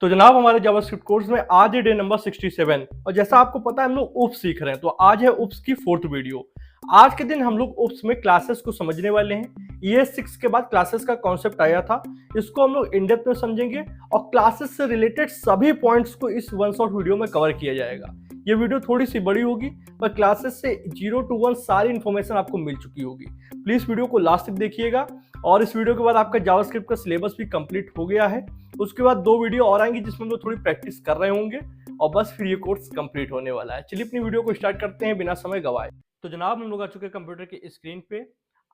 तो जनाब हमारे जावास्क्रिप्ट कोर्स में आज है डे नंबर 67 और जैसा आपको पता है हम लोग उप्स सीख रहे हैं। तो आज है उप्स की 4th वीडियो। आज के दिन हम लोग उप्स में क्लासेस को समझने वाले हैं। ये 6 के बाद क्लासेस का कॉन्सेप्ट आया था, इसको हम लोग इन डेप्थ में समझेंगे और क्लासेस से रिलेटेड सभी पॉइंट्स को इस वन शॉट वीडियो में कवर किया जाएगा। ये वीडियो थोड़ी सी बड़ी होगी पर क्लासेस से 0 to 1 सारी इंफॉर्मेशन आपको मिल चुकी होगी। प्लीज वीडियो को लास्ट तक देखिएगा और इस वीडियो के बाद आपका जावास्क्रिप्ट का सिलेबस भी कंप्लीट हो गया है। उसके बाद 2 वीडियो और आएंगी जिसमें हम लोग थोड़ी प्रैक्टिस कर रहे होंगे और बस फिर ये कोर्स कंप्लीट होने वाला है। चलिए अपनी वीडियो को स्टार्ट करते हैं बिना समय गवाए। तो जनाब हम लोग आ चुके हैं कंप्यूटर की स्क्रीन पे।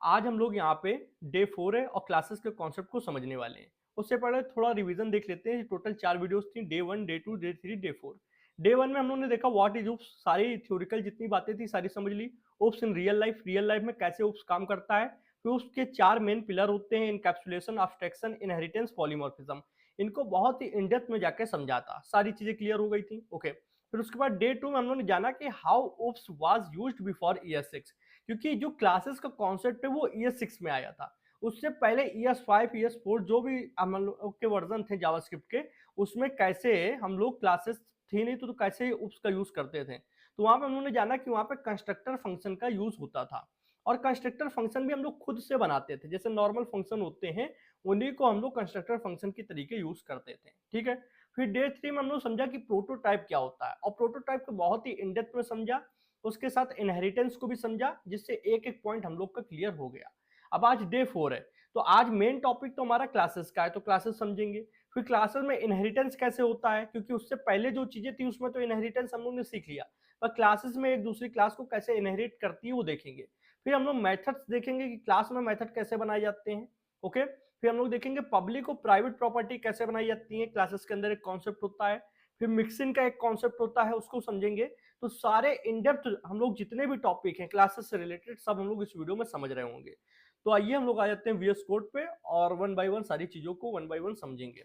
आज हम लोग यहाँ पे डे 4 है और क्लासेस के कॉन्सेप्ट को समझने वाले हैं। उससे पहले थोड़ा रिवीजन देख लेते हैं। टोटल 4 वीडियोस थी, day 1, day 2, day 3, day 4। Day 1 में हम लोग ने देखा व्हाट इज उप्स, सारी थ्योरिकल जितनी बातें थी सारी समझ ली। उप्स इन रियल लाइफ में कैसे उप्स काम करता है। फिर उसके 4 मेन पिलर होते हैं, इनकैप्सुलेशन, एब्स्ट्रैक्शन, इनहेरिटेंस, पॉलीमॉर्फिज्म। इनको बहुत ही इन डेप्थ में जाके समझाता, सारी चीजें क्लियर हो गई थी। ओके, फिर उसके बाद डे 2 में हम लोगों ने जाना कि how oops was used before year 6, क्योंकि जो क्लासेस का कॉन्सेप्ट है वो ईयर 6 में आया था। उससे पहले ईयर 5, ईयर 4 जो भी हम लोग के वर्जन थे जावास्क्रिप्ट के, उसमें कैसे हम लोग क्लासेस थी नहीं तो कैसे उप्स का यूज करते थे। तो वहां पे हम लोगों ने जाना कि वहां पे कंस्ट्रक्टर फंक्शन का यूज होता था और कंस्ट्रक्टर फंक्शन भी हम लोग खुद से बनाते थे। जैसे नॉर्मल फंक्शन होते हैं उन्हीं को हम लोग कंस्ट्रक्टर फंक्शन के तरीके यूज करते थे। ठीक है, फिर डे 3 में हम लोग समझा कि प्रोटोटाइप क्या होता है और प्रोटोटाइप को बहुत ही इन डेप्थ में समझा। उसके साथ इनहेरिटेंस को भी समझा, जिससे एक एक पॉइंट हम लोग का क्लियर हो गया। अब आज डे 4 है तो आज मेन टॉपिक तो हमारा क्लासेस का है, तो क्लासेस समझेंगे। फिर क्लासेस में इनहेरिटेंस कैसे होता है, क्योंकि उससे पहले जो चीजें थी उसमें तो इनहेरिटेंस हम लोग ने सीख लिया, पर क्लासेस में एक दूसरी क्लास को कैसे इनहेरिट करती है वो देखेंगे। फिर हम लोग मेथड्स देखेंगे कि क्लास में मेथड कैसे बनाए जाते हैं। ओके, फिर हम लोग देखेंगे पब्लिक और प्राइवेट प्रॉपर्टी कैसे बनाई जाती है, क्लासेस के अंदर एक कॉन्सेप्ट होता है। फिर मिक्सिंग का एक कॉन्सेप्ट होता है, उसको समझेंगे। तो सारे इन डेप्थ हम लोग जितने भी टॉपिक हैं क्लासेस से रिलेटेड सब हम लोग इस वीडियो में समझ रहे होंगे। तो आइए हम लोग आ जाते हैं वीएस कोड पे और वन बाय वन सारी चीजों को वन बाय वन समझेंगे।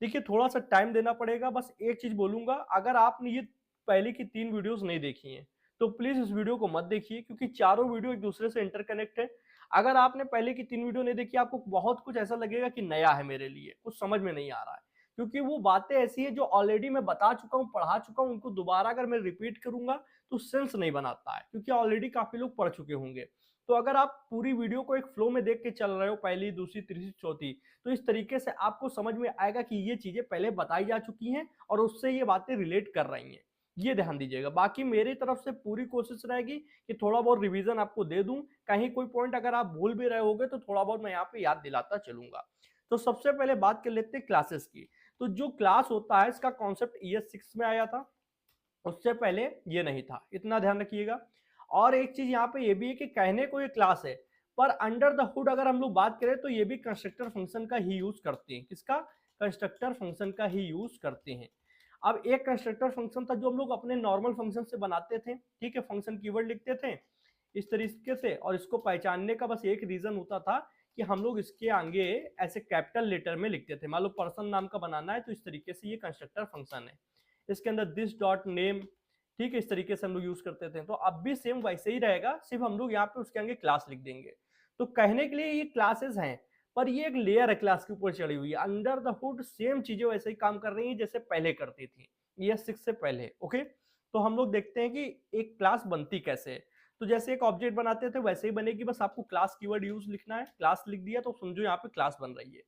देखिए थोड़ा सा टाइम देना पड़ेगा, बस एक चीज बोलूंगा, अगर आपने ये पहले की 3 वीडियोस नहीं देखी हैं तो प्लीज इस वीडियो को मत देखिए, क्योंकि चारों वीडियो एक दूसरे से इंटरकनेक्ट है। अगर आपने पहले की 3 वीडियो नहीं देखी आपको बहुत कुछ ऐसा लगेगा कि नया है, मेरे लिए कुछ समझ में नहीं आ रहा है, क्योंकि वो बातें ऐसी है जो ऑलरेडी मैं बता चुका हूँ, पढ़ा चुका हूँ। उनको दोबारा अगर मैं रिपीट करूंगा तो सेंस नहीं बनाता है, क्योंकि ऑलरेडी काफी लोग पढ़ चुके होंगे। तो अगर आप पूरी वीडियो को एक फ्लो में देख के चल रहे हो, पहली, दूसरी, तीसरी, चौथी, तो इस तरीके से आपको समझ में आएगा कि ये चीजें पहले बताई जा चुकी हैं और उससे ये बातें रिलेट कर रही हैं। ये ध्यान दीजिएगा। बाकी मेरी तरफ से पूरी कोशिश रहेगी कि थोड़ा बहुत रिवीजन आपको दे दूं, कहीं कोई पॉइंट अगर आप भूल भी रहे होगे तो थोड़ा बहुत मैं यहाँ पे याद दिलाता चलूंगा। तो सबसे पहले बात कर लेते हैं क्लासेस की। तो जो क्लास होता है इसका कॉन्सेप्ट ईयर 6 में आया था, उससे पहले ये नहीं था, इतना ध्यान रखिएगा। और एक चीज यहाँ पे ये भी है कि कहने को ये क्लास है, पर अंडर द हुड अगर हम लोग बात करें तो ये भी कंस्ट्रक्टर फंक्शन का ही यूज करते हैं। किसका? कंस्ट्रक्टर फंक्शन का ही यूज करते हैं। अब एक कंस्ट्रक्टर फंक्शन था जो हम लोग अपने नॉर्मल फंक्शन से बनाते थे। ठीक है, फंक्शन कीवर्ड लिखते थे इस तरीके से, और इसको पहचानने का बस एक रीजन होता था कि हम लोग इसके आगे ऐसे कैपिटल लेटर में लिखते थे। मान लो पर्सन नाम का बनाना है तो इस तरीके से ये कंस्ट्रक्टर फंक्शन है, इसके अंदर दिस डॉट नेम। ठीक है, इस तरीके से हम लोग यूज करते थे। तो अब भी सेम वैसे ही रहेगा, सिर्फ हम लोग यहाँ पे उसके आगे क्लास लिख देंगे। तो कहने के लिए ये क्लासेस हैं, पर ये एक लेयर है क्लास के ऊपर चढ़ी हुई है। अंडर द हुड सेम चीजें वैसे ही काम कर रही हैं जैसे पहले करती थी, ये 6 से पहले। ओके, तो हम लोग देखते हैं कि एक क्लास बनती कैसे है। तो जैसे एक ऑब्जेक्ट बनाते थे वैसे ही बनेगी, बस आपको क्लास कीवर्ड यूज लिखना है। क्लास लिख दिया तो समझो यहाँ पे क्लास बन रही है।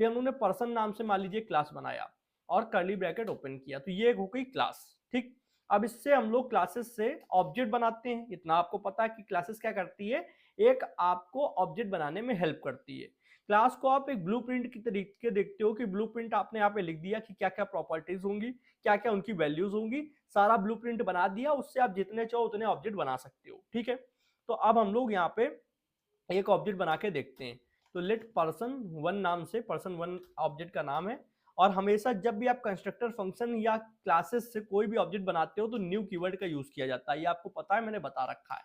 फिर हम लोग ने पर्सन नाम से मान लीजिए क्लास बनाया और कर्ली ब्रैकेट ओपन किया, तो ये हो गई क्लास। ठीक, अब इससे हम लोग क्लासेस से ऑब्जेक्ट बनाते हैं। इतना आपको पता है कि क्लासेस क्या करती है, एक आपको ऑब्जेक्ट बनाने में हेल्प करती है। क्लास को आप एक ब्लूप्रिंट की तरीके देखते हो कि ब्लूप्रिंट आपने यहाँ पे लिख दिया कि क्या क्या प्रॉपर्टीज होंगी, क्या क्या उनकी वैल्यूज होंगी, सारा ब्लूप्रिंट बना दिया, उससे आप जितने चाहो उतने ऑब्जेक्ट बना सकते हो। ठीक है, तो अब हम लोग यहाँ पे एक ऑब्जेक्ट बना के देखते हैं। तो लेट पर्सन वन नाम से, पर्सन वन ऑब्जेक्ट का नाम है। और हमेशा जब भी आप कंस्ट्रक्टर फंक्शन या क्लासेस से कोई भी ऑब्जेक्ट बनाते हो तो न्यू कीवर्ड का यूज किया जाता है, ये आपको पता है, मैंने बता रखा है।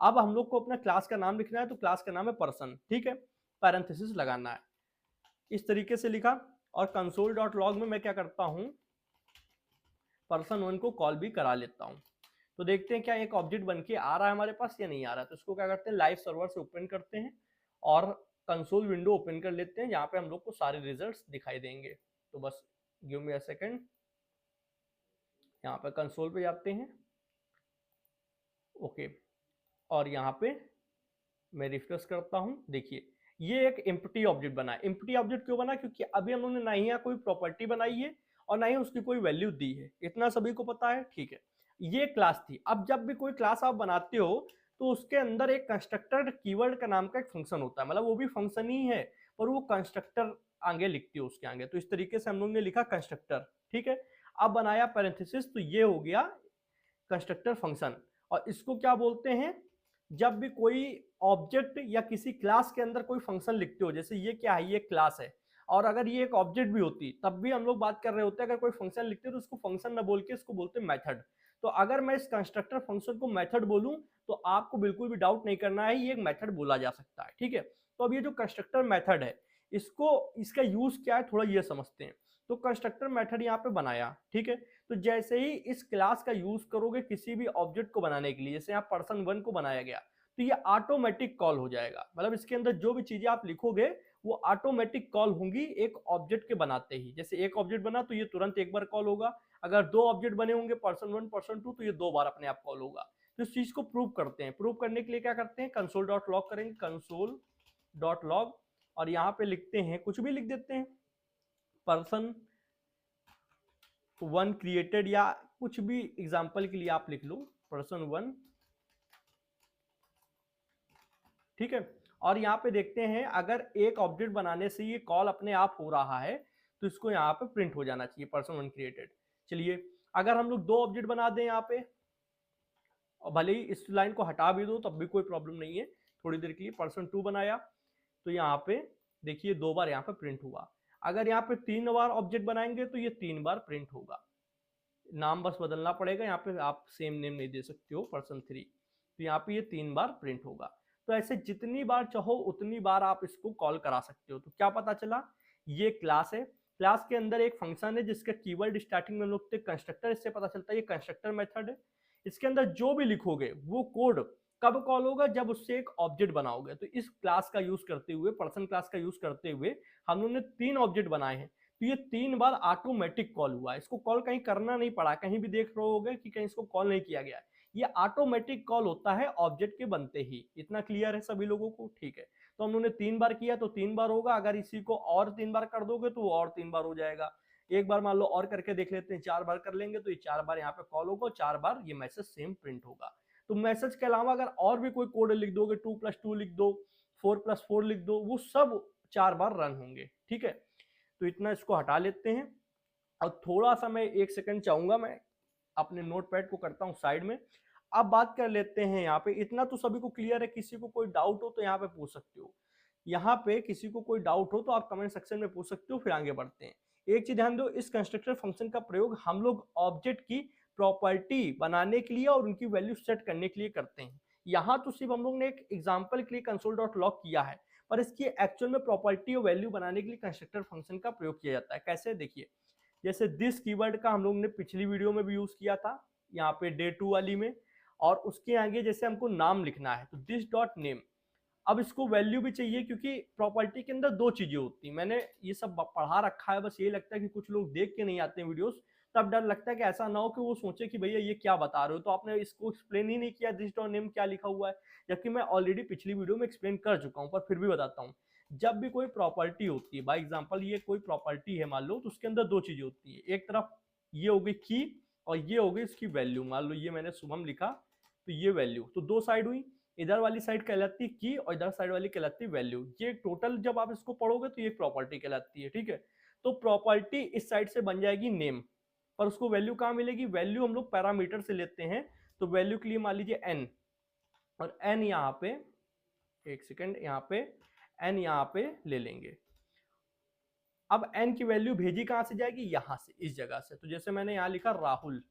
अब हम लोग को अपना क्लास का नाम लिखना है, तो क्लास का नाम है पर्सन। ठीक है, पैरेंथेसिस लगाना है, इस तरीके से लिखा। और कंसोल डॉट लॉग में मैं क्या करता हूं, पर्सन वन को कॉल भी करा लेता हूं। तो देखते हैं क्या एक ऑब्जेक्ट बन के आ रहा है हमारे पास या नहीं आ रहा है। तो इसको क्या करते हैं, लाइव सर्वर से ओपन करते हैं और कंसोल विंडो ओपन कर लेते हैं, जहाँ पे हम लोग को सारे रिजल्ट्स दिखाई देंगे। तो बस गिव मी अ सेकंड, यहाँ पे कंसोल पे जाते हैं, ओके, और यहाँ पे मैं रिफ्रेश करता हूँ। देखिए ये एक एम्प्टी ऑब्जेक्ट बना है। एम्प्टी ऑब्जेक्ट क्यों बना? क्योंकि अभी हम लोगों ने ना ही यहाँ कोई प्रॉपर्टी बनाई है और ना ही उसकी कोई वैल्यू दी है, इतना सभी को पता है, ठीक है। ये क्लास थी। अब जब भी कोई क्लास आप बनाते हो तो उसके अंदर एक कंस्ट्रक्टर कीवर्ड का नाम का एक फंक्शन होता है, मतलब वो भी फंक्शन ही है पर वो कंस्ट्रक्टर आगे लिखती है उसके आगे। तो इस तरीके से हम लोग ने लिखा कंस्ट्रक्टर, ठीक है। अब बनाया पैरेंथेसिस, तो ये हो गया कंस्ट्रक्टर फंक्शन। और इसको क्या बोलते हैं? जब भी कोई ऑब्जेक्ट या किसी क्लास के अंदर कोई फंक्शन लिखते हो, जैसे ये क्या है, ये क्लास है, और अगर ये एक ऑब्जेक्ट भी होती तब भी हम लोग बात कर रहे होते हैं। अगर कोई फंक्शन लिखते तो उसको फंक्शन ना बोल के इसको बोलते हैं मेथड। तो अगर मैं इस कंस्ट्रक्टर फंक्शन को मेथड बोलूं तो आपको बिल्कुल भी डाउट नहीं करना है, ये एक मेथड बोला जा सकता है, ठीक है। तो अब ये जो कंस्ट्रक्टर मेथड है, इसका यूज क्या है थोड़ा ये समझते हैं। तो कंस्ट्रक्टर मेथड यहाँ पे बनाया, ठीक है। तो जैसे ही इस क्लास का यूज करोगे किसी भी ऑब्जेक्ट को बनाने के लिए, जैसे यहाँ पर्सन 1 को बनाया गया, तो ये ऑटोमेटिक कॉल हो जाएगा। मतलब इसके अंदर जो भी चीजें आप लिखोगे वो ऑटोमेटिक कॉल होंगी एक ऑब्जेक्ट के बनाते ही। जैसे एक ऑब्जेक्ट बना तो ये तुरंत एक बार कॉल होगा, अगर 2 ऑब्जेक्ट बने होंगे पर्सन 1 पर्सन 2 तो ये 2 बार अपने आप कॉल होगा। तो इस चीज को प्रूव करते हैं। प्रूव करने के लिए क्या करते हैं, कंसोल डॉट लॉग करेंगे, कंसोल डॉट लॉग, और यहाँ पे लिखते हैं, कुछ भी लिख देते हैं, पर्सन 1 क्रिएटेड, या कुछ भी एग्जांपल के लिए आप लिख लो पर्सन 1, ठीक है। और यहाँ पे देखते हैं अगर एक ऑब्जेक्ट बनाने से ये कॉल अपने आप हो रहा है तो इसको यहाँ पे प्रिंट हो जाना चाहिए पर्सन 1 क्रिएटेड। चलिए अगर हम लोग 2 ऑब्जेक्ट बना दें यहाँ पे, और भले ही इस लाइन को हटा भी दो तब भी कोई प्रॉब्लम नहीं है, थोड़ी देर के लिए पर्सन 2 बनाया, तो यहाँ पे देखिए 2 बार यहाँ पे प्रिंट हुआ। अगर यहाँ पे 3 बार ऑब्जेक्ट बनाएंगे तो ये 3 बार प्रिंट होगा। नाम बस बदलना पड़ेगा, यहाँ पे आप सेम नेम नहीं दे सकते हो पर्सन 3, तो यहाँ पे ये 3 बार प्रिंट होगा। तो ऐसे जितनी बार चाहो उतनी बार आप इसको कॉल करा सकते हो। तो क्या पता चला, ये क्लास है, क्लास के अंदर एक फंक्शन है जिसका कीवर्ड स्टार्टिंग में लोग कंस्ट्रक्टर, इससे पता चलता है ये कंस्ट्रक्टर मेथड है। इसके अंदर जो भी लिखोगे वो कोड कब कॉल होगा, जब उससे एक ऑब्जेक्ट बनाओगे। तो इस क्लास का यूज करते हुए, पर्सन क्लास का यूज करते हुए हम लोगों ने 3 ऑब्जेक्ट बनाए हैं, तो ये 3 बार ऑटोमेटिक कॉल हुआ। इसको कॉल कहीं करना नहीं पड़ा, कहीं भी देख रहे होगे कि कहीं इसको कॉल नहीं किया गया, ये ऑटोमेटिक कॉल होता है ऑब्जेक्ट के बनते ही। इतना क्लियर है सभी लोगों को, ठीक है। तो हम लोगों ने 3 बार किया तो 3 बार होगा, अगर इसी को और 3 बार कर दोगे तो वो और 3 बार हो जाएगा। एक बार मान लो और करके देख लेते हैं, 4 बार कर लेंगे तो ये 4 बार यहाँ पे कॉल होगा, 4 बार ये मैसेज सेम प्रिंट होगा। तो मैसेज के अलावा अगर और भी कोई कोड लिख दोगे, 2+2 लिख दो, 4+4 लिख दो, वो सब 4 बार रन होंगे, ठीक है। तो इतना इसको हटा लेते हैं, और थोड़ा सा मैं 1 सेकंड चाहूंगा, मैं अपने नोटपैड को करता हूँ साइड में। अब बात कर लेते हैं यहाँ पे, इतना तो सभी को क्लियर है, किसी को कोई डाउट हो तो यहाँ पे पूछ सकते हो। यहाँ पे किसी को कोई डाउट हो तो आप कमेंट सेक्शन में पूछ सकते हो, फिर आगे बढ़ते हैं। एक चीज ध्यान दो, इस कंस्ट्रक्टर फंक्शन का प्रयोग हम लोग ऑब्जेक्ट की प्रॉपर्टी बनाने के लिए और उनकी वैल्यू सेट करने के लिए करते हैं। यहाँ तो सिर्फ हम लोग ने एक एग्जाम्पल के लिए कंसोल डॉट लॉग किया है, पर इसकी एक्चुअल में प्रॉपर्टी और वैल्यू बनाने के लिए कंस्ट्रक्टर फंक्शन का प्रयोग किया जाता है। कैसे, देखिए जैसे दिस कीवर्ड का हम लोग ने पिछली वीडियो में भी यूज किया था, यहाँ पे डे 2 वाली में, और उसके आगे जैसे हमको नाम लिखना है तो दिस डॉट नेम। अब इसको वैल्यू भी चाहिए क्योंकि प्रॉपर्टी के अंदर 2 चीजें होती हैं, मैंने ये सब पढ़ा रखा है, बस ये लगता है कि कुछ लोग देख के नहीं आते हैं वीडियोस, तब डर लगता है कि ऐसा ना हो कि वो सोचे कि भैया ये क्या बता रहे हो, तो आपने इसको एक्सप्लेन ही नहीं किया दिस डॉट नेम क्या लिखा हुआ है, जबकि मैं ऑलरेडी पिछली वीडियो में एक्सप्लेन कर चुका हूँ, पर फिर भी बताता हूँ। जब भी कोई प्रॉपर्टी होती है, बाय एग्जांपल ये कोई प्रॉपर्टी है मान लो, तो उसके अंदर 2 चीजें होती है, एक तरफ ये हो गई की और ये हो गई इसकी वैल्यू। मान लो ये मैंने शुभम लिखा तो ये वैल्यू, तो 2 साइड हुई, इधर वाली साइड कहलाती है की और इधर साइड वाली कहलाती है वैल्यू। ये टोटल जब आप इसको पढ़ोगे तो ये प्रॉपर्टी कहलाती है, ठीक है। तो प्रॉपर्टी इस साइड से बन जाएगी नेम, पर उसको वैल्यू कहाँ मिलेगी, वैल्यू हम लोग पैरामीटर से लेते हैं, तो वैल्यू के लिए मान लीजिए n, और n यहाँ पे, एक सेकेंड, यहाँ पे n यहाँ पे ले लेंगे। अब n की वैल्यू भेजी कहां से जाएगी, यहां से, इस जगह से। तो जैसे मैंने यहाँ लिखा राहुल,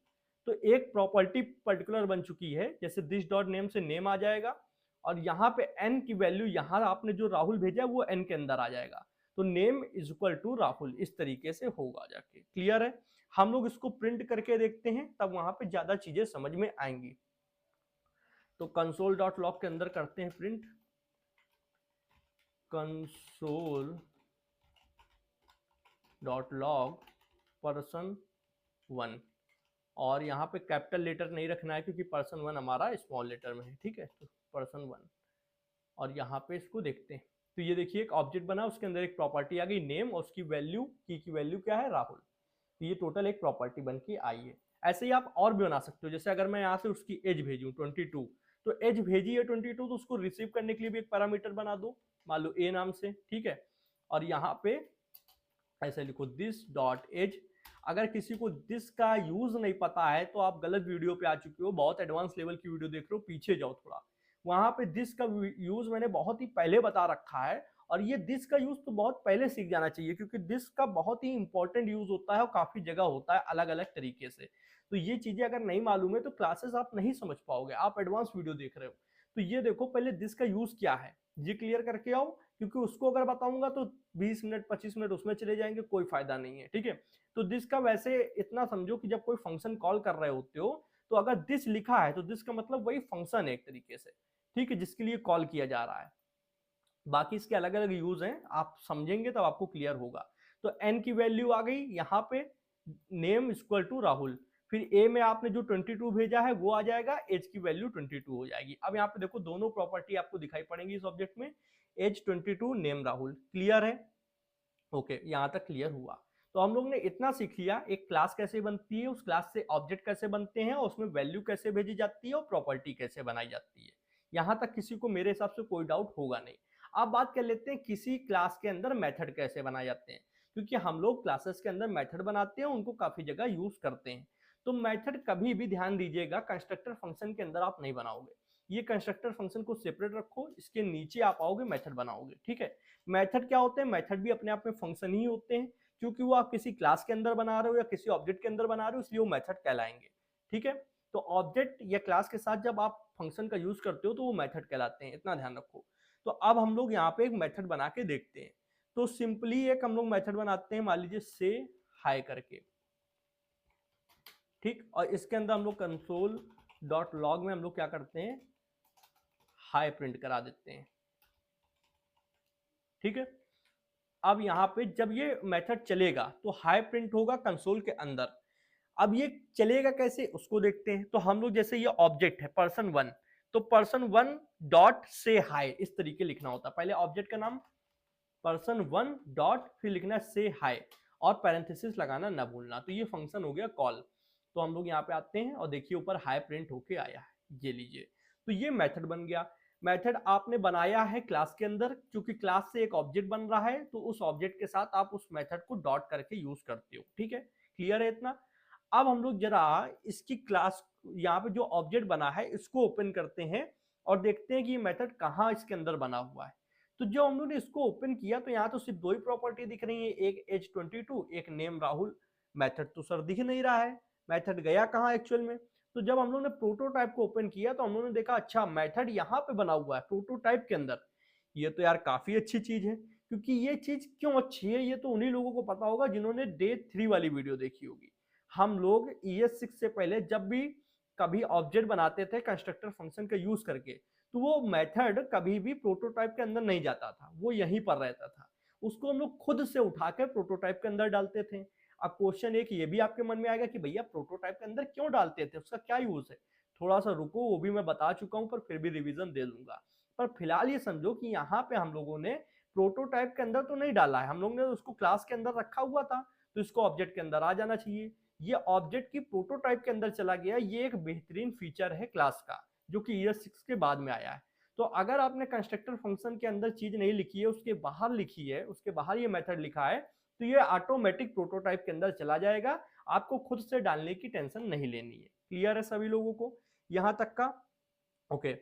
तो एक प्रॉपर्टी पर्टिकुलर बन चुकी है, जैसे दिस डॉट नेम से नेम आ जाएगा, और यहाँ पे n की वैल्यू, यहाँ आपने जो राहुल भेजा है वो n के अंदर आ जाएगा, तो name is equal to Rahul, इस तरीके से होगा जाके। क्लियर है? हम लोग इसको प्रिंट करके देखते हैं, तब वहां पे ज्यादा चीजें समझ में आएंगी। तो कंसोल डॉट लॉग के अंदर करते हैं print, console dot log person 1, और यहाँ पे कैपिटल लेटर नहीं रखना है क्योंकि पर्सन 1 हमारा स्मॉल लेटर में है, ठीक है। तो पर्सन 1, और यहाँ पे इसको देखते हैं। तो ये देखिए एक ऑब्जेक्ट बना, उसके अंदर एक प्रॉपर्टी आ गई नेम, और उसकी वैल्यू की वैल्यू क्या है, राहुल। तो ये टोटल एक प्रॉपर्टी बन के आई है। ऐसे ही आप और भी बना सकते हो, जैसे अगर मैं यहाँ से उसकी एज भेजूँ 22, तो एज भेजी है 22, तो उसको रिसीव करने के लिए भी एक पैरामीटर बना दो, मान लो ए नाम से, ठीक है। और यहाँ पे ऐसे लिखो दिस डॉट एज। अगर किसी को दिस का यूज नहीं पता है तो आप गलत वीडियो पे आ चुके हो, बहुत एडवांस लेवल की वीडियो देख रहे हो, पीछे जाओ थोड़ा। वहां पे दिस का यूज मैंने बहुत ही पहले बता रखा है, और ये दिस का यूज तो बहुत पहले सीख जाना चाहिए, क्योंकि दिस का बहुत ही इंपॉर्टेंट यूज होता है और काफी जगह होता है अलग अलग तरीके से। तो ये चीजें अगर नहीं मालूम है तो क्लासेस आप नहीं समझ पाओगे, आप एडवांस वीडियो देख रहे हो। तो ये देखो पहले दिस का यूज क्या है, ये क्लियर करके आओ, क्योंकि उसको अगर बताऊंगा तो 20 मिनट 25 मिनट उसमें चले जाएंगे, कोई फायदा नहीं है, ठीक है। तो दिस का वैसे इतना समझो कि जब कोई फंक्शन कॉल कर रहे होते हो तो अगर दिस लिखा है तो दिस का मतलब वही फंक्शन है एक तरीके से, ठीक है, जिसके लिए कॉल किया जा रहा है। बाकी इसके अलग अलग यूज हैं, आप समझेंगे तब आपको क्लियर होगा। तो एन की वैल्यू आ गई यहाँ पे, नेम इक्वल टू राहुल। फिर ए में आपने जो 22 भेजा है वो आ जाएगा, एज की वैल्यू 22 हो जाएगी। अब यहाँ पे देखो दोनों प्रॉपर्टी आपको दिखाई पड़ेंगी इस ऑब्जेक्ट में, एज 22 नेम राहुल। क्लियर है? ओके, यहां तक क्लियर हुआ। तो हम लोग ने इतना सीख लिया, एक क्लास कैसे बनती है, उस क्लास से ऑब्जेक्ट कैसे बनते हैं, और उसमें वैल्यू कैसे भेजी जाती है, और प्रॉपर्टी कैसे बनाई जाती है। यहां तक किसी को मेरे हिसाब से कोई डाउट होगा नहीं। अब बात कर लेते हैं किसी क्लास के अंदर मेथड कैसे बनाए जाते हैं, क्योंकि हम लोग क्लासेस के अंदर मेथड बनाते हैं, उनको काफी जगह यूज करते हैं। तो मेथड कभी भी ध्यान दीजिएगा कंस्ट्रक्टर फंक्शन के अंदर आप नहीं बनाओगे। ये कंस्ट्रक्टर फंक्शन को सेपरेट रखो, इसके नीचे आप आओगे मेथड बनाओगे, ठीक है। मेथड क्या होते हैं? मेथड भी अपने आप में फंक्शन ही होते हैं, क्योंकि वो आप किसी क्लास के अंदर बना रहे हो या किसी ऑब्जेक्ट के अंदर बना रहे हो, इसलिए वो मेथड कहलाएंगे, ठीक है। तो ऑब्जेक्ट या क्लास के साथ जब आप फंक्शन का यूज करते हो तो वो मेथड कहलाते हैं, इतना ध्यान रखो। तो अब हम लोग यहाँ पे एक मेथड बना के देखते हैं। तो सिंपली एक हम लोग मेथड बनाते हैं, मान लीजिए से हाई करके, ठीक। और इसके अंदर हम लोग कंसोल डॉट लॉग में हम लोग क्या करते हैं, हाई प्रिंट करा देते हैं, ठीक है। अब यहां पे जब ये मेथड चलेगा तो हाई प्रिंट होगा कंसोल के अंदर। अब ये चलेगा कैसे उसको देखते हैं। तो हम लोग जैसे ये ऑब्जेक्ट है पर्सन 1, तो पर्सन 1 डॉट से हाई, इस तरीके लिखना होता है। पहले ऑब्जेक्ट का नाम पर्सन 1 डॉट, फिर लिखना से हाई, और पैरेंथेसिस लगाना ना भूलना। तो ये फंक्शन हो गया कॉल। तो हम लोग यहाँ पे आते हैं और देखिए ऊपर हाई प्रिंट होके आया है, ये लीजिए। तो ये मेथड बन गया। मेथड आपने बनाया है क्लास के अंदर, क्योंकि क्लास से एक ऑब्जेक्ट बन रहा है, तो उस ऑब्जेक्ट के साथ आप उस मेथड को डॉट करके यूज करते हो, ठीक है। क्लियर है इतना? अब हम लोग जरा इसकी क्लास, यहाँ पे जो ऑब्जेक्ट बना है इसको ओपन करते हैं और देखते हैं कि ये मेथड कहाँ इसके अंदर बना हुआ है। तो जब हम लोग ने इसको ओपन किया तो यहाँ तो सिर्फ दो ही प्रॉपर्टी दिख रही है, एक एज 22, एक नेम राहुल। मेथड तो सर दिख नहीं रहा है, मेथड गया कहाँ एक्चुअल में। तो जब हम लोग ने प्रोटोटाइप को ओपन किया तो हम लोगों ने देखा अच्छा मेथड यहाँ पे बना हुआ है प्रोटोटाइप के अंदर। ये तो यार काफी अच्छी चीज है, क्योंकि ये चीज क्यों अच्छी है ये तो उन्हीं लोगों को पता होगा जिन्होंने डे 3 वाली वीडियो देखी होगी। हम लोग ES6 से पहले जब भी कभी ऑब्जेक्ट बनाते थे कंस्ट्रक्टर फंक्शन का यूज करके, तो वो मेथड कभी भी प्रोटोटाइप के अंदर नहीं जाता था, वो यहीं पर रहता था। उसको हम लोग खुद से उठाकर प्रोटोटाइप के अंदर डालते थे। अब क्वेश्चन एक ये भी आपके मन में आएगा कि भैया प्रोटोटाइप के अंदर क्यों डालते थे, उसका क्या यूज है। थोड़ा सा रुको, वो भी मैं बता चुका हूं, पर फिर भी रिवीजन दे दूंगा। पर फिलहाल ये समझो कि यहाँ पे हम लोगों ने प्रोटोटाइप के अंदर तो नहीं डाला है, हम लोग ने उसको क्लास के अंदर रखा हुआ था, तो इसको ऑब्जेक्ट के अंदर आ जाना चाहिए। ये ऑब्जेक्ट की प्रोटोटाइप के अंदर चला गया, ये एक बेहतरीन फीचर है क्लास का, जो कि ES6 के बाद में आया है। तो अगर आपने कंस्ट्रक्टर फंक्शन के अंदर चीज नहीं लिखी है, उसके बाहर लिखी है, उसके बाहर ये मेथड लिखा है, तो ये ऑटोमेटिक प्रोटोटाइप के अंदर चला जाएगा, आपको खुद से डालने की टेंशन नहीं लेनी है। क्लियर है सभी लोगों को यहां तक का? ओके।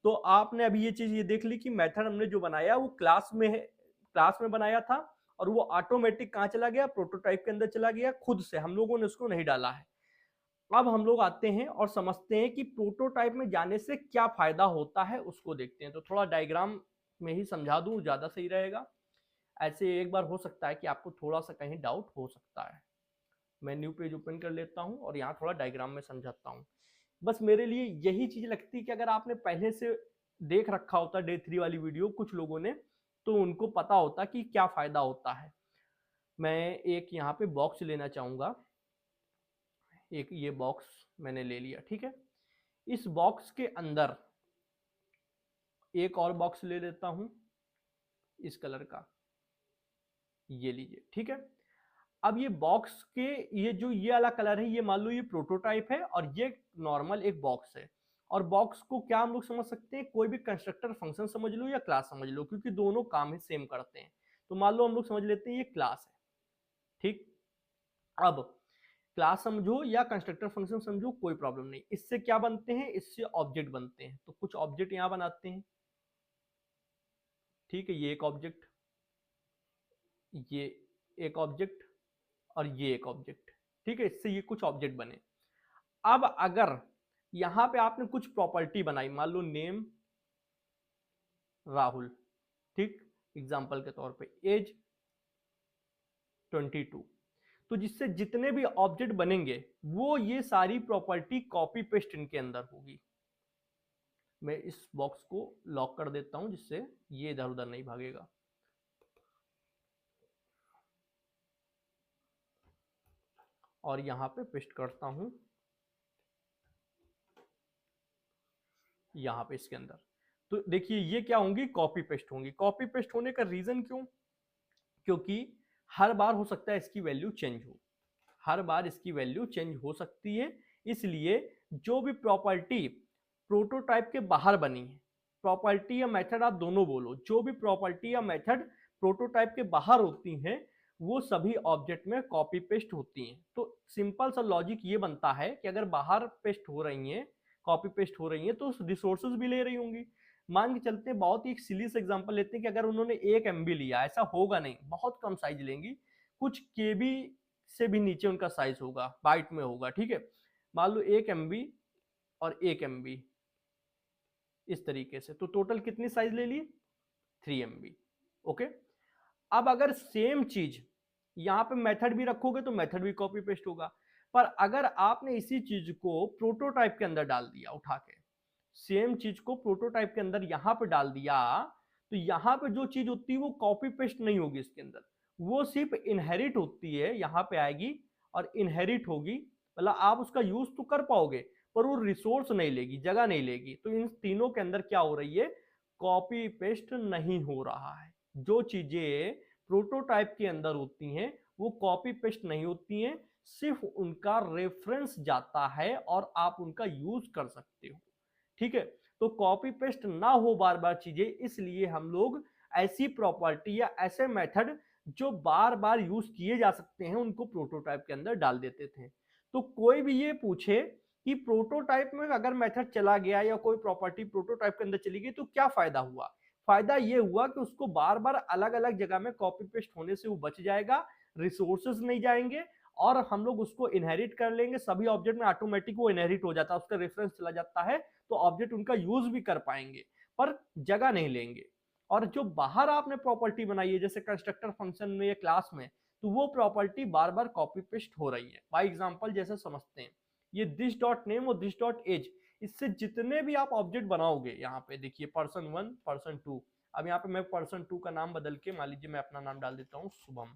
तो आपने अभी ये चीज ये देख ली कि मेथड हमने जो बनाया वो क्लास में है, क्लास में बनाया था, और वो ऑटोमेटिक कहां चला गया, प्रोटोटाइप के अंदर चला गया, खुद से, हम लोगों ने उसको नहीं डाला है। अब हम लोग आते हैं और समझते हैं कि प्रोटोटाइप में जाने से क्या फायदा होता है, उसको देखते हैं। तो थोड़ा डायग्राम में ही समझा दूं, ज्यादा सही रहेगा। ऐसे एक बार हो सकता है कि आपको थोड़ा सा कहीं डाउट हो सकता है। मैं न्यू पेज ओपन कर लेता हूं और यहाँ थोड़ा डायग्राम में समझाता हूँ। बस मेरे लिए यही चीज लगती है कि अगर आपने पहले से देख रखा होता डे 3 वाली वीडियो कुछ लोगों ने, तो उनको पता होता कि क्या फायदा होता है। मैं एक यहाँ पे बॉक्स लेना चाहूंगा, एक ये बॉक्स मैंने ले लिया, ठीक है। इस बॉक्स के अंदर एक और बॉक्स ले लेता हूं इस कलर का, ये लीजिए, ठीक है। अब ये बॉक्स के ये वाला कलर है, ये मान लो ये प्रोटोटाइप है और ये नॉर्मल एक बॉक्स है। और बॉक्स को क्या हम लोग समझ सकते हैं, कोई भी कंस्ट्रक्टर फंक्शन समझ लो या क्लास समझ लो, क्योंकि दोनों काम है सेम करते हैं। तो मान लो हम लोग समझ लेते हैं ये क्लास है, ठीक। अब क्लास समझो या कंस्ट्रक्टर फंक्शन समझो, कोई प्रॉब्लम नहीं। इससे क्या बनते हैं, इससे ऑब्जेक्ट बनते हैं। तो कुछ ऑब्जेक्ट यहां बनाते हैं, ठीक है। ये एक ऑब्जेक्ट, ये एक ऑब्जेक्ट और ये एक ऑब्जेक्ट, ठीक है। इससे ये कुछ ऑब्जेक्ट बने। अब अगर यहां पे आपने कुछ प्रॉपर्टी बनाई, मान लो नेम राहुल, ठीक, एग्जांपल के तौर पे एज 22, तो जिससे जितने भी ऑब्जेक्ट बनेंगे वो ये सारी प्रॉपर्टी कॉपी पेस्ट इनके अंदर होगी। मैं इस बॉक्स को लॉक कर देता हूं जिससे ये इधर उधर नहीं भागेगा। और यहां पे पेस्ट करता हूं, यहां पे इसके अंदर। तो देखिए ये क्या होंगी, कॉपी पेस्ट होंगी। कॉपी पेस्ट होने का रीजन क्यों, क्योंकि हर बार हो सकता है इसकी वैल्यू चेंज हो, हर बार इसकी वैल्यू चेंज हो सकती है। इसलिए जो भी प्रॉपर्टी प्रोटोटाइप के बाहर बनी है, प्रॉपर्टी या मेथड आप दोनों बोलो, जो भी प्रॉपर्टी या मेथड प्रोटोटाइप के बाहर होती हैं वो सभी ऑब्जेक्ट में कॉपी पेस्ट होती हैं। तो सिंपल सा लॉजिक ये बनता है कि अगर बाहर पेस्ट हो रही हैं, कॉपी पेस्ट हो रही हैं, तो रिसोर्सेज भी ले रही होंगी। मान के चलते हैं, बहुत ही एक सिली से एग्जांपल लेते हैं कि अगर उन्होंने 1 MB लिया, ऐसा होगा नहीं, बहुत कम साइज लेंगी, कुछ KB से भी नीचे उनका साइज होगा, बाइट में होगा, ठीक है। मान लो 1 MB और 1 MB इस तरीके से, तो टोटल कितनी साइज ले ली, 3 MB, ओके। अब अगर सेम चीज यहां पे मेथड भी रखोगे तो मेथड भी कॉपी पेस्ट होगा। पर अगर आपने इसी चीज को प्रोटोटाइप के अंदर डाल दिया, उठा के सेम चीज को प्रोटोटाइप के अंदर यहां पे डाल दिया, तो यहां पे जो चीज होती है वो कॉपी पेस्ट नहीं होगी इसके अंदर, वो सिर्फ इनहेरिट होती है, यहां पे आएगी और इनहेरिट होगी। मतलब आप उसका यूज तो कर पाओगे पर वो रिसोर्स नहीं लेगी, जगह नहीं लेगी। तो इन तीनों के अंदर क्या हो रही है, कॉपी पेस्ट नहीं हो रहा है। जो चीजें प्रोटोटाइप के अंदर होती हैं वो कॉपी पेस्ट नहीं होती हैं, सिर्फ उनका रेफरेंस जाता है और आप उनका यूज कर सकते हो, ठीक है। तो कॉपी पेस्ट ना हो बार बार चीजें, इसलिए हम लोग ऐसी प्रॉपर्टी या ऐसे मेथड जो बार बार यूज किए जा सकते हैं उनको प्रोटोटाइप के अंदर डाल देते थे। तो कोई भी ये पूछे कि प्रोटोटाइप में अगर मेथड चला गया या कोई प्रॉपर्टी प्रोटोटाइप के अंदर चली गई तो क्या फायदा हुआ, फायदा ये हुआ कि उसको बार बार अलग अलग जगह में कॉपी पेस्ट होने से वो बच जाएगा, रिसोर्सेज नहीं जाएंगे और हम लोग उसको इनहेरिट कर लेंगे। सभी ऑब्जेक्ट में ऑटोमेटिक वो इनहेरिट हो जाता है, उसका रेफरेंस चला जाता है, तो ऑब्जेक्ट उनका यूज भी कर पाएंगे पर जगह नहीं लेंगे। और जो बाहर आपने प्रॉपर्टी बनाई है जैसे कंस्ट्रक्टर फंक्शन में या क्लास में, तो वो प्रॉपर्टी बार बार कॉपी पेस्ट हो रही है। बाय एग्जांपल जैसे समझते हैं, ये दिस डॉट नेम और दिस डॉट एज, इससे जितने भी आप ऑब्जेक्ट बनाओगे, यहाँ पे देखिए person1 person2, अब यहाँ पे मैं person2 का नाम बदल के मान लीजिए मैं अपना नाम डाल देता हूँ शुभम,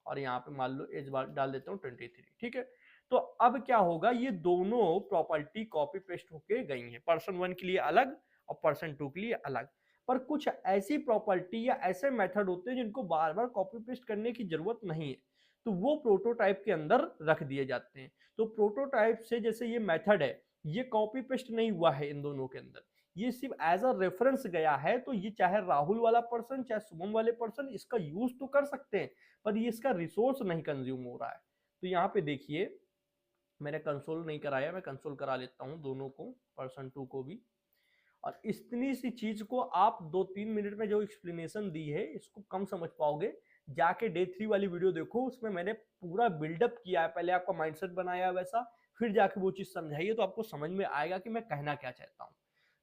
और यहाँ पे मान लो एज डाल देता हूँ 23, ठीक है। तो अब क्या होगा, ये दोनों प्रॉपर्टी कॉपी पेस्ट होके गई हैं, person1 के लिए अलग और person2 के लिए अलग। पर कुछ ऐसी प्रॉपर्टी या ऐसे मेथड होते हैं जिनको बार बार कॉपी पेस्ट करने की जरूरत नहीं है, तो वो प्रोटोटाइप के अंदर रख दिए जाते हैं। तो प्रोटोटाइप से जैसे ये मेथड है, ये कॉपी पेस्ट नहीं हुआ है इन दोनों के अंदर, ये सिर्फ एज अ रेफरेंस गया है। तो ये चाहे राहुल वाला पर्सन चाहे शुभम वाले पर्सन इसका यूज तो कर सकते हैं, पर ये इसका रिसोर्स नहीं कंज्यूम हो रहा है। तो यहाँ पे देखिए मैंने कंसोल नहीं कराया, मैं कंसोल करा लेता हूँ दोनों को, person2 को भी। और इतनी सी चीज को आप 2-3 मिनट में जो एक्सप्लेनेशन दी है इसको कम समझ पाओगे, जाके डे 3 वाली वीडियो देखो, उसमें मैंने पूरा बिल्डअप किया है, पहले आपका माइंडसेट बनाया है वैसा, फिर जाके वो चीज समझाई है, तो आपको समझ में आएगा कि मैं कहना क्या चाहता हूँ।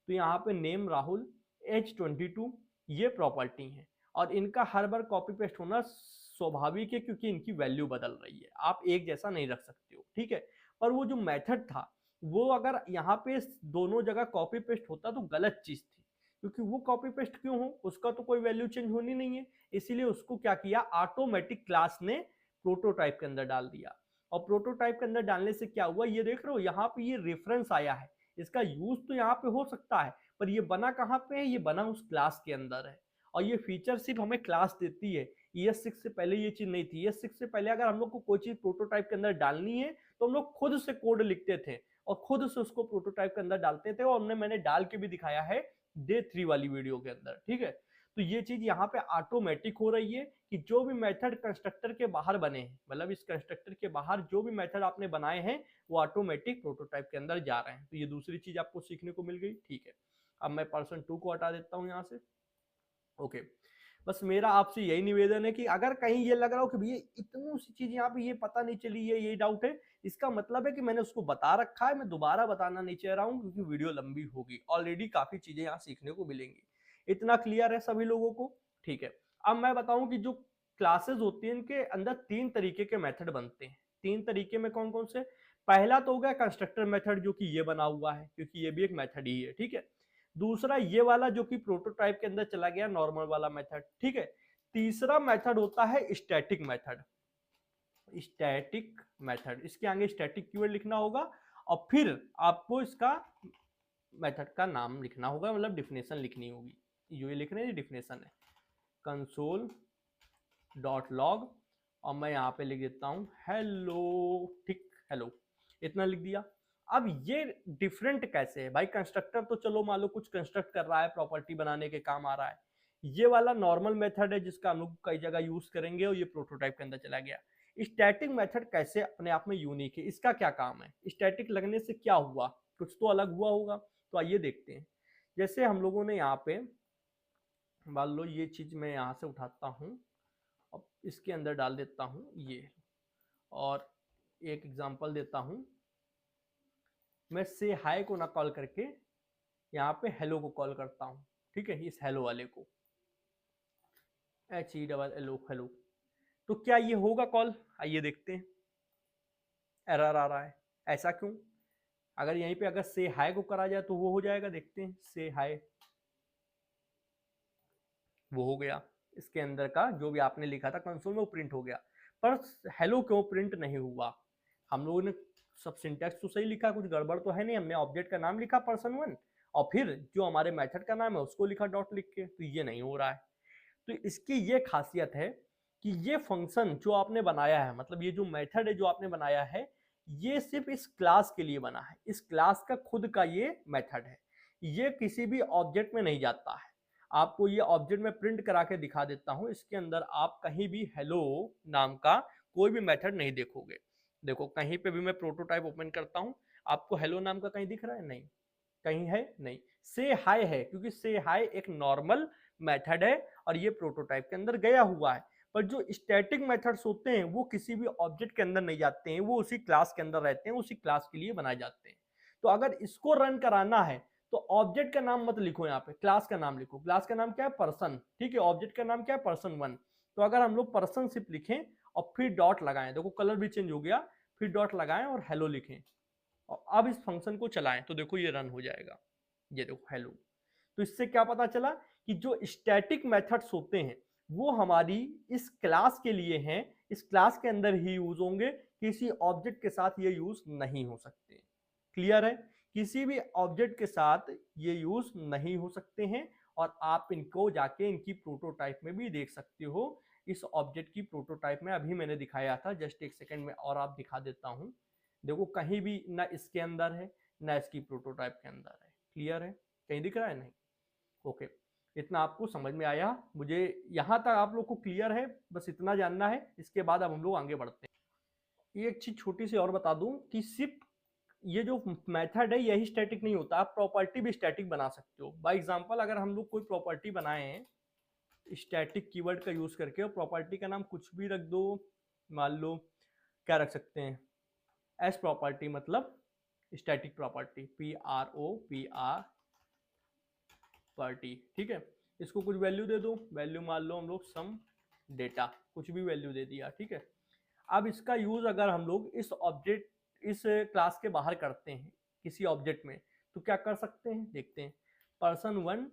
तो यहाँ पे नेम राहुल, एज 22, ये प्रॉपर्टी है और इनका हर बार कॉपी पेस्ट होना स्वाभाविक है क्योंकि इनकी वैल्यू बदल रही है, आप एक जैसा नहीं रख सकते हो, ठीक है। पर वो जो मेथड था वो अगर यहाँ पे दोनों जगह कॉपी पेस्ट होता तो गलत चीज थी, क्योंकि वो कॉपी पेस्ट क्यों हो, उसका तो कोई वैल्यू चेंज होनी नहीं है। इसीलिए उसको क्या किया, ऑटोमेटिक क्लास ने प्रोटोटाइप के अंदर डाल दिया। और प्रोटोटाइप के अंदर डालने से क्या हुआ, ये देख रहे हो यहाँ पे ये रेफरेंस आया है, इसका यूज तो यहाँ पे हो सकता है, पर ये बना कहाँ पे है, ये बना उस क्लास के अंदर है। और ये फीचर सिर्फ हमें क्लास देती है। ES6 से पहले ये चीज नहीं थी। ES6 से पहले अगर हम लोग को कोई चीज प्रोटोटाइप के अंदर डालनी है तो हम लोग खुद से कोड लिखते थे और खुद से उसको प्रोटोटाइप के अंदर डालते थे, और मैंने डाल के भी दिखाया है डे 3 वाली वीडियो के अंदर, ठीक है। तो ये चीज यहाँ पे ऑटोमेटिक हो रही है कि जो भी मेथड कंस्ट्रक्टर के बाहर बने हैं, मतलब इस कंस्ट्रक्टर के बाहर जो भी मेथड आपने बनाए हैं वो ऑटोमेटिक प्रोटोटाइप के अंदर जा रहे हैं। तो ये दूसरी चीज आपको सीखने को मिल गई, ठीक है। अब मैं पर्सन 2 को हटा देता हूं यहाँ से, ओके। बस मेरा आपसे यही निवेदन है कि अगर कहीं ये लग रहा हो कि भैया इतनी सी चीज यहाँ पे ये पता नहीं चली है, ये डाउट है, इसका मतलब है कि मैंने उसको बता रखा है, मैं दोबारा बताना नहीं चाह रहा हूँ क्योंकि वीडियो लंबी होगी, ऑलरेडी काफी चीजें यहाँ सीखने को मिलेंगी। इतना क्लियर है सभी लोगों को, ठीक है। अब मैं बताऊं कि जो क्लासेस होती है इनके अंदर 3 तरीके के मेथड बनते हैं। 3 तरीके में कौन कौन से, पहला तो हो गया कंस्ट्रक्टर मेथड जो कि ये बना हुआ है, क्योंकि ये भी एक मेथड ही है, ठीक है। दूसरा ये वाला जो कि प्रोटोटाइप के अंदर चला गया, नॉर्मल वाला मेथड, ठीक है। तीसरा मेथड होता है स्टैटिक मेथड। स्टैटिक मेथड, इसके आगे स्टैटिक कीवर्ड लिखना होगा और फिर आपको इसका मेथड का नाम लिखना होगा, मतलब डिफिनेशन लिखनी होगी। जो ये लिख रहे हैं डिफिनेशन है, कंसोल डॉट लॉग, और मैं यहाँ पे लिख देता हूँ हेलो, ठीक, हेलो, इतना लिख दिया। अब ये डिफरेंट कैसे है भाई, कंस्ट्रक्टर तो चलो मान लो कुछ कंस्ट्रक्ट कर रहा है, प्रॉपर्टी बनाने के काम आ रहा है। ये वाला नॉर्मल मेथड है जिसका हम लोग कई जगह यूज करेंगे और ये प्रोटोटाइप के अंदर चला गया। स्टैटिक मेथड कैसे अपने आप में यूनिक है, इसका क्या काम है, स्टैटिक लगने से क्या हुआ, कुछ तो अलग हुआ होगा। तो आइए देखते हैं। जैसे हम लोगों ने यहाँ पे मान लो ये चीज मैं यहाँ से उठाता हूँ और इसके अंदर डाल देता हूँ ये, और एक एग्जांपल देता हूँ। मैं से हाय को ना कॉल करके यहाँ पे हेलो को कॉल करता हूँ, ठीक है, इस हेलो वाले को, HELLO, हेलो। तो क्या ये होगा कॉल, आइए देखते हैं। एरर आ रहा है, ऐसा क्यों। अगर यहीं पे अगर से हाय को करा जाए तो वो हो जाएगा, देखते हैं, से हाय, वो हो गया। इसके अंदर का जो भी आपने लिखा था कंसोल में वो प्रिंट हो गया, पर हेलो क्यों प्रिंट नहीं हुआ। हम लोगों ने सब सिंटैक्स तो सही लिखा, कुछ गड़बड़ तो है नहीं, हमने ऑब्जेक्ट का नाम लिखा person1 और फिर जो हमारे मेथड का नाम है उसको लिखा डॉट लिख के, तो ये नहीं हो रहा है। तो इसकी ये खासियत है कि ये फंक्शन जो आपने बनाया है, मतलब ये जो मेथड है जो आपने बनाया है, ये सिर्फ इस क्लास के लिए बना है, इस क्लास का खुद का ये मेथड है, ये किसी भी ऑब्जेक्ट में नहीं जाता है। आपको ये ऑब्जेक्ट में प्रिंट करा के दिखा देता हूं, इसके अंदर आप कहीं भी हेलो नाम का कोई भी मेथड नहीं देखोगे। देखो कहीं पे भी मैं प्रोटोटाइप ओपन करता हूं, आपको हेलो नाम का कहीं दिख रहा है, नहीं, कहीं है नहीं। से हाय है, क्योंकि से हाय एक नॉर्मल मेथड है और ये प्रोटोटाइप के अंदर गया हुआ है। पर जो स्टैटिक मेथड्स होते हैं वो किसी भी ऑब्जेक्ट के अंदर नहीं जाते हैं, वो उसी क्लास के अंदर रहते हैं, उसी क्लास के लिए बनाए जाते हैं। तो अगर इसको रन कराना है तो ऑब्जेक्ट का नाम मत लिखो, यहाँ पे क्लास का नाम लिखो। क्लास का नाम क्या है, पर्सन, ठीक है। ऑब्जेक्ट का नाम क्या है, person1। तो अगर हम लोग पर्सन सिर्फ लिखें और फिर डॉट लगाएं, देखो कलर भी चेंज हो गया, फिर डॉट लगाएं और हेलो लिखें और अब इस फंक्शन को चलाएं तो देखो ये रन हो जाएगा, ये देखो हेलो। तो इससे क्या पता चला कि जो स्टैटिक मेथड्स होते हैं वो हमारी इस क्लास के लिए हैं, इस क्लास के अंदर ही यूज होंगे, किसी ऑब्जेक्ट के साथ ये यूज नहीं हो सकते। क्लियर है, किसी भी ऑब्जेक्ट के साथ ये यूज नहीं हो सकते हैं। और आप इनको जाके इनकी प्रोटोटाइप में भी देख सकते हो। इस ऑब्जेक्ट की प्रोटोटाइप में अभी मैंने दिखाया था, जस्ट एक सेकंड में और आप दिखा देता हूं। देखो कहीं भी ना इसके अंदर है ना इसकी प्रोटोटाइप के अंदर है। क्लियर है, कहीं दिख रहा है, नहीं, ओके। इतना आपको समझ में आया, मुझे यहां तक आप लोग को क्लियर है, बस इतना जानना है। इसके बाद अब हम लोग आगे बढ़ते हैं। एक चीज छोटी सी और बता दूं कि सिर्फ ये जो मेथड है यही स्टैटिक नहीं होता, आप प्रॉपर्टी भी स्टैटिक बना सकते हो। बाय एग्जांपल अगर हम लोग कोई प्रॉपर्टी बनाए हैं स्टैटिक कीवर्ड का यूज करके, और प्रॉपर्टी का नाम कुछ भी रख दो, मान लो क्या रख सकते हैं, एस प्रॉपर्टी, मतलब स्टैटिक प्रॉपर्टी, PROPR पार्टी, ठीक है। इसको कुछ वैल्यू दे दो, वैल्यू मान लो हम लोग सम डेटा, कुछ भी वैल्यू दे दिया, ठीक है। अब इसका यूज अगर हम लोग इस ऑब्जेक्ट, इस क्लास के बाहर करते हैं किसी ऑब्जेक्ट में, तो क्या कर सकते हैं, देखते हैं। person1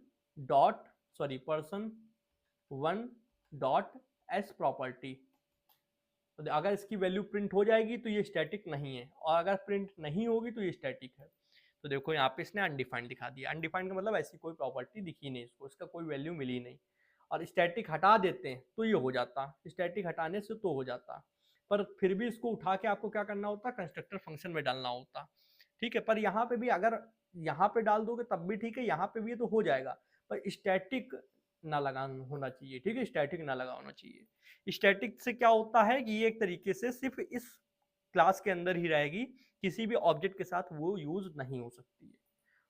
डॉट एस प्रॉपर्टी, तो अगर इसकी वैल्यू प्रिंट हो जाएगी तो ये स्टैटिक नहीं है, और अगर प्रिंट नहीं होगी तो ये स्टैटिक है। तो देखो यहाँ पे इसने अनडिफाइंड दिखा दिया। अनडिफाइंड का मतलब ऐसी कोई प्रॉपर्टी दिखी नहीं इसको, इसका कोई वैल्यू मिली नहीं। और स्टैटिक हटा देते हैं तो ये हो जाता, स्टैटिक हटाने से तो हो जाता, पर फिर भी इसको उठा के आपको क्या करना होता, कंस्ट्रक्टर फंक्शन में डालना होता। ठीक है, पर यहाँ पे भी अगर यहाँ पे डाल दोगे तब भी ठीक है, यहाँ पे भी तो हो जाएगा, पर स्टैटिक ना लगा होना चाहिए। ठीक है, स्टैटिक ना लगा होना चाहिए। स्टैटिक से क्या होता है कि ये एक तरीके से सिर्फ इस क्लास के अंदर ही रहेगी, किसी भी ऑब्जेक्ट के साथ वो यूज नहीं हो सकती है।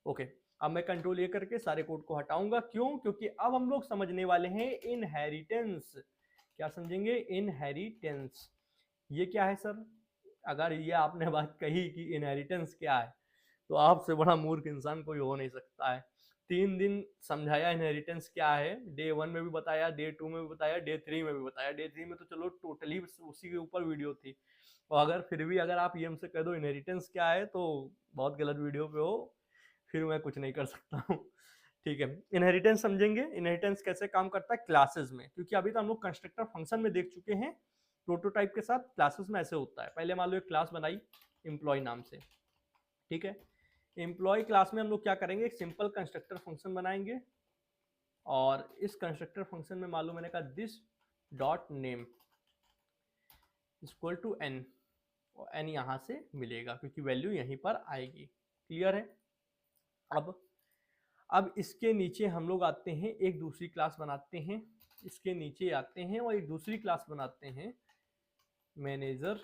ओके, अब मैं कंट्रोल ए करके सारे कोड को हटाऊंगा। क्यों? क्योंकि अब हम लोग समझने वाले हैं इनहेरिटेंस। क्या समझेंगे? इनहेरिटेंस। ये क्या है सर? अगर ये आपने बात कही कि इनहेरिटेंस क्या है, तो आपसे बड़ा मूर्ख इंसान कोई हो नहीं सकता है। 3 दिन समझाया इनहेरिटेंस क्या है, डे 1 में भी बताया, डे 2 में भी बताया, डे 3 में भी बताया। डे 3 में तो चलो टोटली उसी के ऊपर वीडियो थी, और अगर फिर भी अगर आप ये हमसे कह दो इनहेरिटेंस क्या है तो बहुत गलत वीडियो पे हो, फिर मैं कुछ नहीं कर सकता हूँ। ठीक है, इनहेरिटेंस समझेंगे। इनहेरिटेंस कैसे काम करता है क्लासेस में, क्योंकि अभी तो हम लोग कंस्ट्रक्टर फंक्शन में देख चुके हैं, प्रोटोटाइप के साथ क्लासेस में ऐसे होता है। पहले मान लो एक क्लास बनाई एम्प्लॉय नाम से। ठीक है, एम्प्लॉय क्लास में हम लोग क्या करेंगे, एक सिंपल कंस्ट्रक्टर फंक्शन बनाएंगे, और इस कंस्ट्रक्टर फंक्शन में मान लो मैंने कहा this dot name equal to N, और एन यहां से मिलेगा क्योंकि वैल्यू यहीं पर आएगी। क्लियर है? अब इसके नीचे हम लोग आते हैं, एक दूसरी क्लास बनाते हैं, इसके नीचे आते हैं और एक दूसरी क्लास बनाते हैं मैनेजर,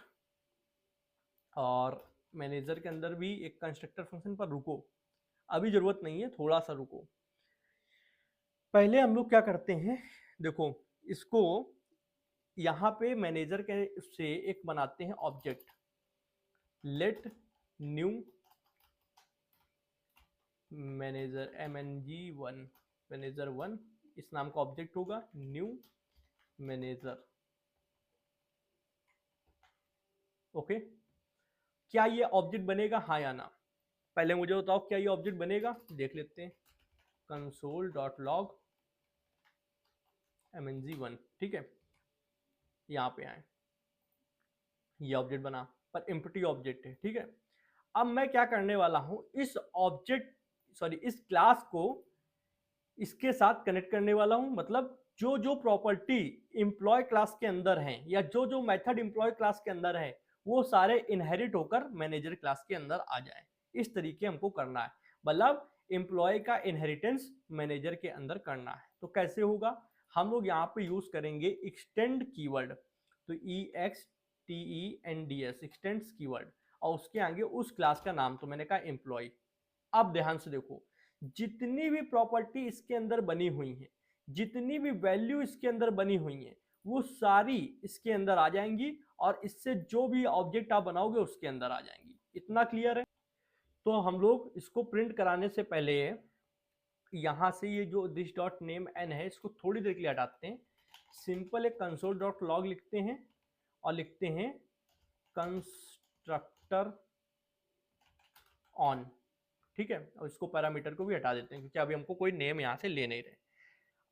और मैनेजर के अंदर भी एक कंस्ट्रक्टर फंक्शन। पर रुको, अभी जरूरत नहीं है, थोड़ा सा रुको। पहले हम लोग क्या करते हैं, देखो इसको यहां पे मैनेजर के से एक बनाते हैं object, let new manager MNG1, manager 1 इस नाम का ऑब्जेक्ट होगा, न्यू मैनेजर। ओके, क्या ये ऑब्जेक्ट बनेगा, हाँ या ना? पहले मुझे बताओ क्या ये ऑब्जेक्ट बनेगा, देख लेते हैं। console.log MNG1। ठीक है, यहाँ पे आए, ये ऑब्जेक्ट बना, पर एम्प्टी ऑब्जेक्ट है। ठीक है, अब मैं क्या करने वाला हूं, इस ऑब्जेक्ट सॉरी इस क्लास को इसके साथ कनेक्ट करने वाला हूं। मतलब जो जो प्रॉपर्टी इंप्लॉय क्लास के अंदर है, या जो जो मेथड इंप्लॉय क्लास के अंदर है, वो सारे इनहेरिट होकर मैनेजर क्लास के अंदर आ जाए। इस तरीके हमको करना है, मतलब इंप्लॉय का इनहेरिटेंस मैनेजर के अंदर करना है। तो कैसे होगा, हम लोग यहाँ पे यूज करेंगे एक्सटेंड कीवर्ड, तो EXTENDS एक्सटेंड्स कीवर्ड, और उसके आगे उस क्लास का नाम तो मैंने कहा एम्प्लॉय। अब ध्यान से देखो, जितनी भी प्रॉपर्टी इसके अंदर बनी हुई है, जितनी भी वैल्यू इसके अंदर बनी हुई है, वो सारी इसके अंदर आ जाएंगी, और इससे जो भी ऑब्जेक्ट आप बनाओगे उसके अंदर आ जाएंगी। इतना क्लियर है? तो हम लोग इसको प्रिंट कराने से पहले यहां से ये जो दिस डॉट नेम एन है, इसको थोड़ी देर के लिए हटाते हैं। सिंपल एक कंसोल डॉट लॉग लिखते हैं, और लिखते हैं कंस्ट्रक्टर ऑन। ठीक है, और इसको पैरामीटर को भी हटा देते हैं क्योंकि अभी हमको कोई नेम यहाँ से ले नहीं रहे।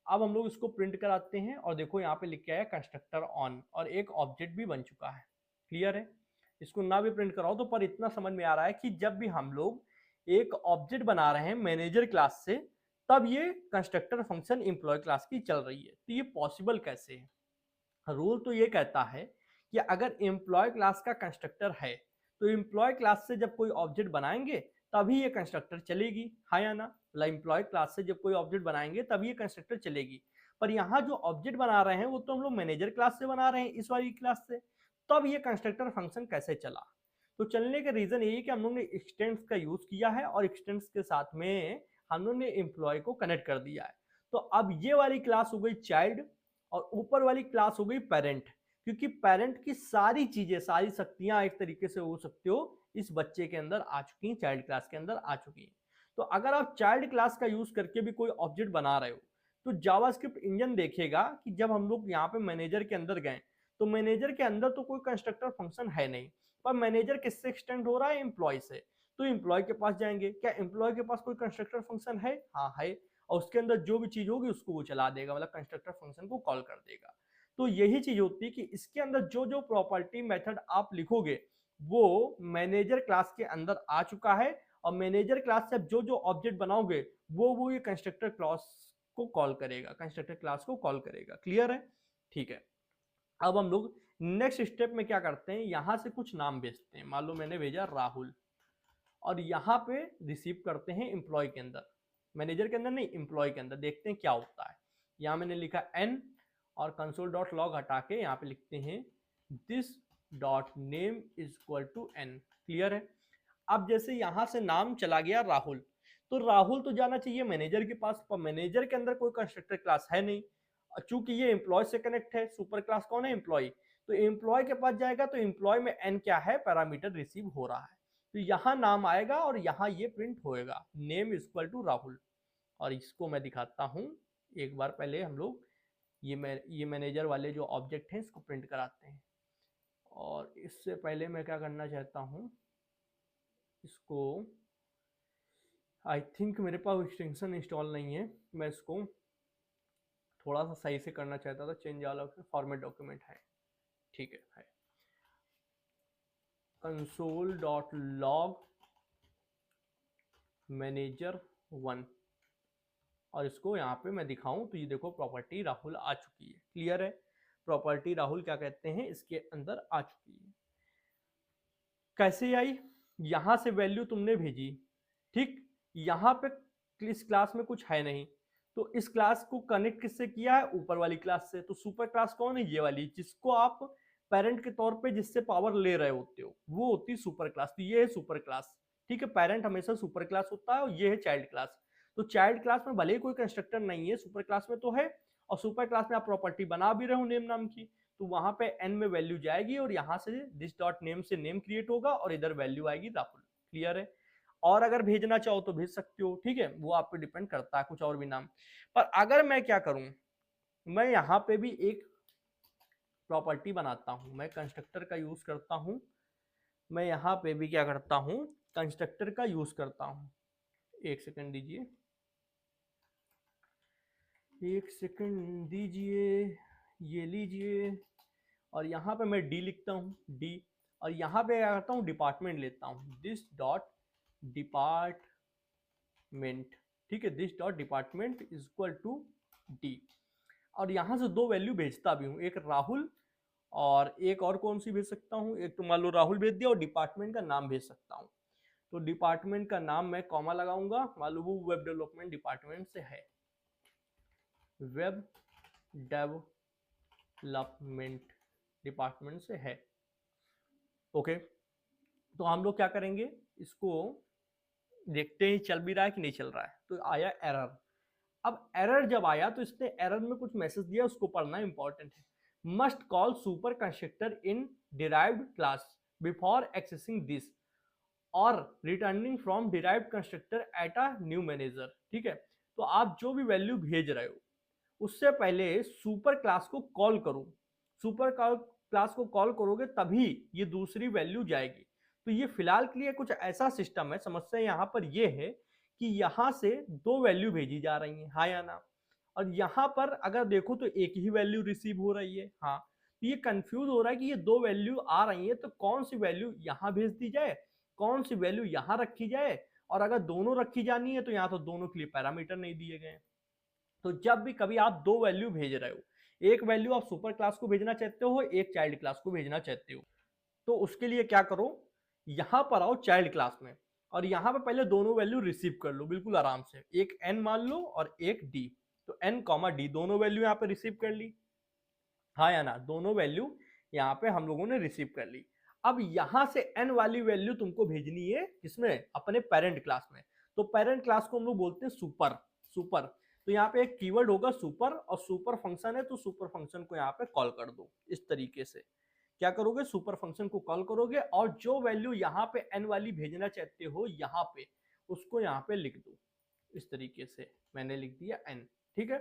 अब हम लोग इसको प्रिंट कराते हैं, और देखो यहाँ पे लिख के आया कंस्ट्रक्टर ऑन, और एक ऑब्जेक्ट भी बन चुका है। क्लियर है? इसको ना भी प्रिंट कराओ तो, पर इतना समझ में आ रहा है कि जब भी हम लोग एक ऑब्जेक्ट बना रहे हैं मैनेजर क्लास से, तब ये कंस्ट्रक्टर फंक्शन एम्प्लॉय क्लास की चल रही है। तो ये पॉसिबल कैसे है? रूल तो ये कहता है कि अगर एम्प्लॉय क्लास का कंस्ट्रक्टर है, तो एम्प्लॉय क्लास से जब कोई ऑब्जेक्ट बनाएंगे तभी ये कंस्ट्रक्टर चलेगी, हाँ या ना? मतलब एम्प्लॉय क्लास से जब कोई ऑब्जेक्ट बनाएंगे तभी ये कंस्ट्रक्टर चलेगी। पर यहाँ जो ऑब्जेक्ट बना रहे हैं वो तो हम लोग मैनेजर क्लास से बना रहे हैं, इस वाली क्लास से, तब ये कंस्ट्रक्टर फंक्शन कैसे चला? तो चलने का रीजन यही है कि हम लोग ने एक्सटेंड्स का यूज किया है, और एक्सटेंड्स के साथ में हम लोग ने एम्प्लॉय को कनेक्ट कर दिया है। तो अब ये वाली क्लास हो गई चाइल्ड, और ऊपर वाली क्लास हो गई पेरेंट, क्योंकि पेरेंट की सारी चीजें, सारी शक्तियां एक तरीके से हो सकते हो इस बच्चे के अंदर आ चुकी हैं, चाइल्ड क्लास के अंदर आ चुकी हैं। तो अगर आप चाइल्ड क्लास का यूज करके भी कोई ऑब्जेक्ट बना रहे हो, तो जावास्क्रिप्ट इंजन देखेगा कि जब हम लोग यहाँ पे मैनेजर के अंदर गए, तो मैनेजर के अंदर तो कोई कंस्ट्रक्टर फंक्शन है नहीं, पर मैनेजर किससे एक्सटेंड हो रहा है? एम्प्लॉय से। तो एम्प्लॉय के पास जाएंगे, क्या एम्प्लॉय के पास कोई कंस्ट्रक्टर फंक्शन है? हाँ है, और उसके अंदर जो भी चीज होगी उसको वो चला देगा, मतलब कंस्ट्रक्टर फंक्शन को कॉल कर देगा। तो यही चीज होती है कि इसके अंदर जो जो प्रॉपर्टी मेथड आप लिखोगे वो मैनेजर क्लास के अंदर आ चुका है, और मैनेजर क्लास से जो जो ऑब्जेक्ट बनाओगे वो ये कंस्ट्रक्टर क्लास को कॉल करेगा, कंस्ट्रक्टर क्लास को कॉल करेगा। क्लियर है? ठीक है। अब हम लोग नेक्स्ट स्टेप में क्या करते हैं, यहां से कुछ नाम भेजते हैं। मान लो मैंने भेजा राहुल, और यहां पे रिसीव करते हैं एम्प्लॉय के अंदर, मैनेजर के अंदर नहीं, एम्प्लॉय के अंदर। देखते हैं क्या होता है। यहां मैंने लिखा एन, और कंसोल डॉट लॉग हटा के यहाँ पे लिखते हैं this dot name is equal to N. Clear है? अब जैसे यहां से नाम चला गया राहुल, तो राहुल तो जाना चाहिए मैनेजर के पास, पर मैनेजर के अंदर कोई कंस्ट्रक्टर क्लास है नहीं। चूंकि ये एम्प्लॉय से कनेक्ट है, सुपर क्लास कौन है? एम्प्लॉय। तो एम्प्लॉय के पास जाएगा, तो एम्प्लॉय में एन क्या है? पैरामीटर रिसीव हो रहा है, तो यहां नाम आएगा और यहां ये प्रिंट होएगा name is equal to Rahul. और इसको मैं दिखाता हूं एक बार। पहले हम लोग ये मैनेजर वाले जो ऑब्जेक्ट हैं इसको प्रिंट कराते हैं। और इससे पहले मैं क्या करना चाहता हूं, इसको आई थिंक मेरे पास एक्सटेंशन इंस्टॉल नहीं है, मैं इसको थोड़ा सा सही से करना चाहता था। चेंज ऑल फॉर्मेट डॉक्यूमेंट है, ठीक है। कंसोल डॉट लॉग मैनेजर 1, और इसको यहाँ पे मैं दिखाऊं तो ये देखो प्रॉपर्टी राहुल आ चुकी है। क्लियर है? प्रॉपर्टी राहुल क्या कहते हैं, इसके अंदर आ चुकी है। कैसे आई? यहां से वैल्यू तुमने भेजी, ठीक। यहां पे इस क्लास में कुछ है नहीं, तो इस क्लास को कनेक्ट किससे किया है? ऊपर वाली क्लास से। तो सुपर क्लास कौन है? ये वाली, जिसको आप पेरेंट के तौर पे जिससे पावर ले रहे होते हो, वो होती है सुपर क्लास। तो ये है सुपर क्लास, ठीक है। पेरेंट हमेशा सुपर क्लास होता है, और ये है चाइल्ड क्लास। तो चाइल्ड क्लास में भले ही कोई कंस्ट्रक्टर नहीं है, सुपर क्लास में तो है। और सुपर क्लास में आप प्रॉपर्टी बना भी रहे हो नेम नाम की, तो वहां पे एन में वैल्यू जाएगी, और यहां से दिस डॉट नेम से नेम क्रिएट होगा, और इधर वैल्यू आएगी राहुल। क्लियर है? और अगर भेजना चाहो तो भेज सकते हो, ठीक है, वो आप पे डिपेंड करता है, कुछ और भी नाम। पर अगर मैं क्या करूं, मैं यहां पे भी एक प्रॉपर्टी बनाता हूं, मैं कंस्ट्रक्टर का यूज करता हूं। मैं यहां पे भी क्या करता हूं, कंस्ट्रक्टर का यूज करता हूं। एक सेकंड दीजिए, एक सेकंड दीजिए, ये लीजिए। और यहाँ पे मैं डी लिखता हूँ, डी। और यहाँ पे क्या करता हूँ, डिपार्टमेंट लेता हूँ, दिस डॉट डिपार्टमेंट, ठीक है। This dot department is equal to D. और यहाँ से दो वैल्यू भेजता भी हूँ, एक राहुल, और एक और कौन सी भेज सकता हूँ, एक तो मान लो राहुल भेज दिया, और डिपार्टमेंट का नाम भेज सकता हूँ। तो डिपार्टमेंट का नाम मैं कॉमा लगाऊंगा, मान लो वो वेब डेवलपमेंट डिपार्टमेंट से है, वेब डेवलपमेंट डिपार्टमेंट से है। ओके, तो हम लोग क्या करेंगे, इसको देखते हैं चल भी रहा है कि नहीं चल रहा है। तो आया एरर। अब एरर जब आया तो इसने एरर में कुछ मैसेज दिया, उसको पढ़ना इंपॉर्टेंट है। Must call super constructor in derived class before accessing this, और returning from derived constructor at a new manager, ठीक है। तो आप जो भी वैल्यू भेज रहे हो, उससे पहले सुपर क्लास को कॉल करो। सुपर क्लास को कॉल करोगे तभी ये दूसरी वैल्यू जाएगी। तो ये फिलहाल के लिए कुछ ऐसा सिस्टम है। समस्या यहाँ पर ये है कि यहाँ से दो वैल्यू भेजी जा रही है, हाँ या ना। और यहाँ पर अगर देखो तो एक ही वैल्यू रिसीव हो रही है, हाँ। तो ये कंफ्यूज हो रहा है कि ये दो वैल्यू आ रही है, तो कौन सी वैल्यू यहाँ भेज दी जाए, कौन सी वैल्यू यहाँ रखी जाए। और अगर दोनों रखी जानी है तो यहाँ तो दोनों के लिए पैरामीटर नहीं दिए गए। तो जब भी कभी आप दो वैल्यू भेज रहे हो, एक वैल्यू आप सुपर क्लास को भेजना चाहते हो, एक चाइल्ड क्लास को भेजना चाहते हो, तो उसके लिए क्या करो, यहां पर आओ चाइल्ड क्लास में, और यहां पर पहले दोनों वैल्यू रिसीव कर लो बिल्कुल आराम से। एक एन मान लो और एक डी। तो एन कॉमा डी दोनों वैल्यू यहां पे रिसीव कर ली, हाँ या ना। दोनों वैल्यू यहां पे हम लोगों ने रिसीव कर ली। अब यहां से एन वाली वैल्यू तुमको भेजनी है किसमें, अपने पेरेंट क्लास में। तो पेरेंट क्लास को हम लोग बोलते हैं सुपर। सुपर, तो यहाँ पे एक कीवर्ड होगा सुपर, और सुपर फंक्शन है, तो सुपर फंक्शन को यहाँ पे कॉल कर दो। इस तरीके से क्या करोगे, सुपर फंक्शन को कॉल करोगे, और जो वैल्यू यहाँ पे एन वाली भेजना चाहते हो यहाँ पे, उसको यहाँ पे लिख दो। इस तरीके से मैंने लिख दिया एन, ठीक है।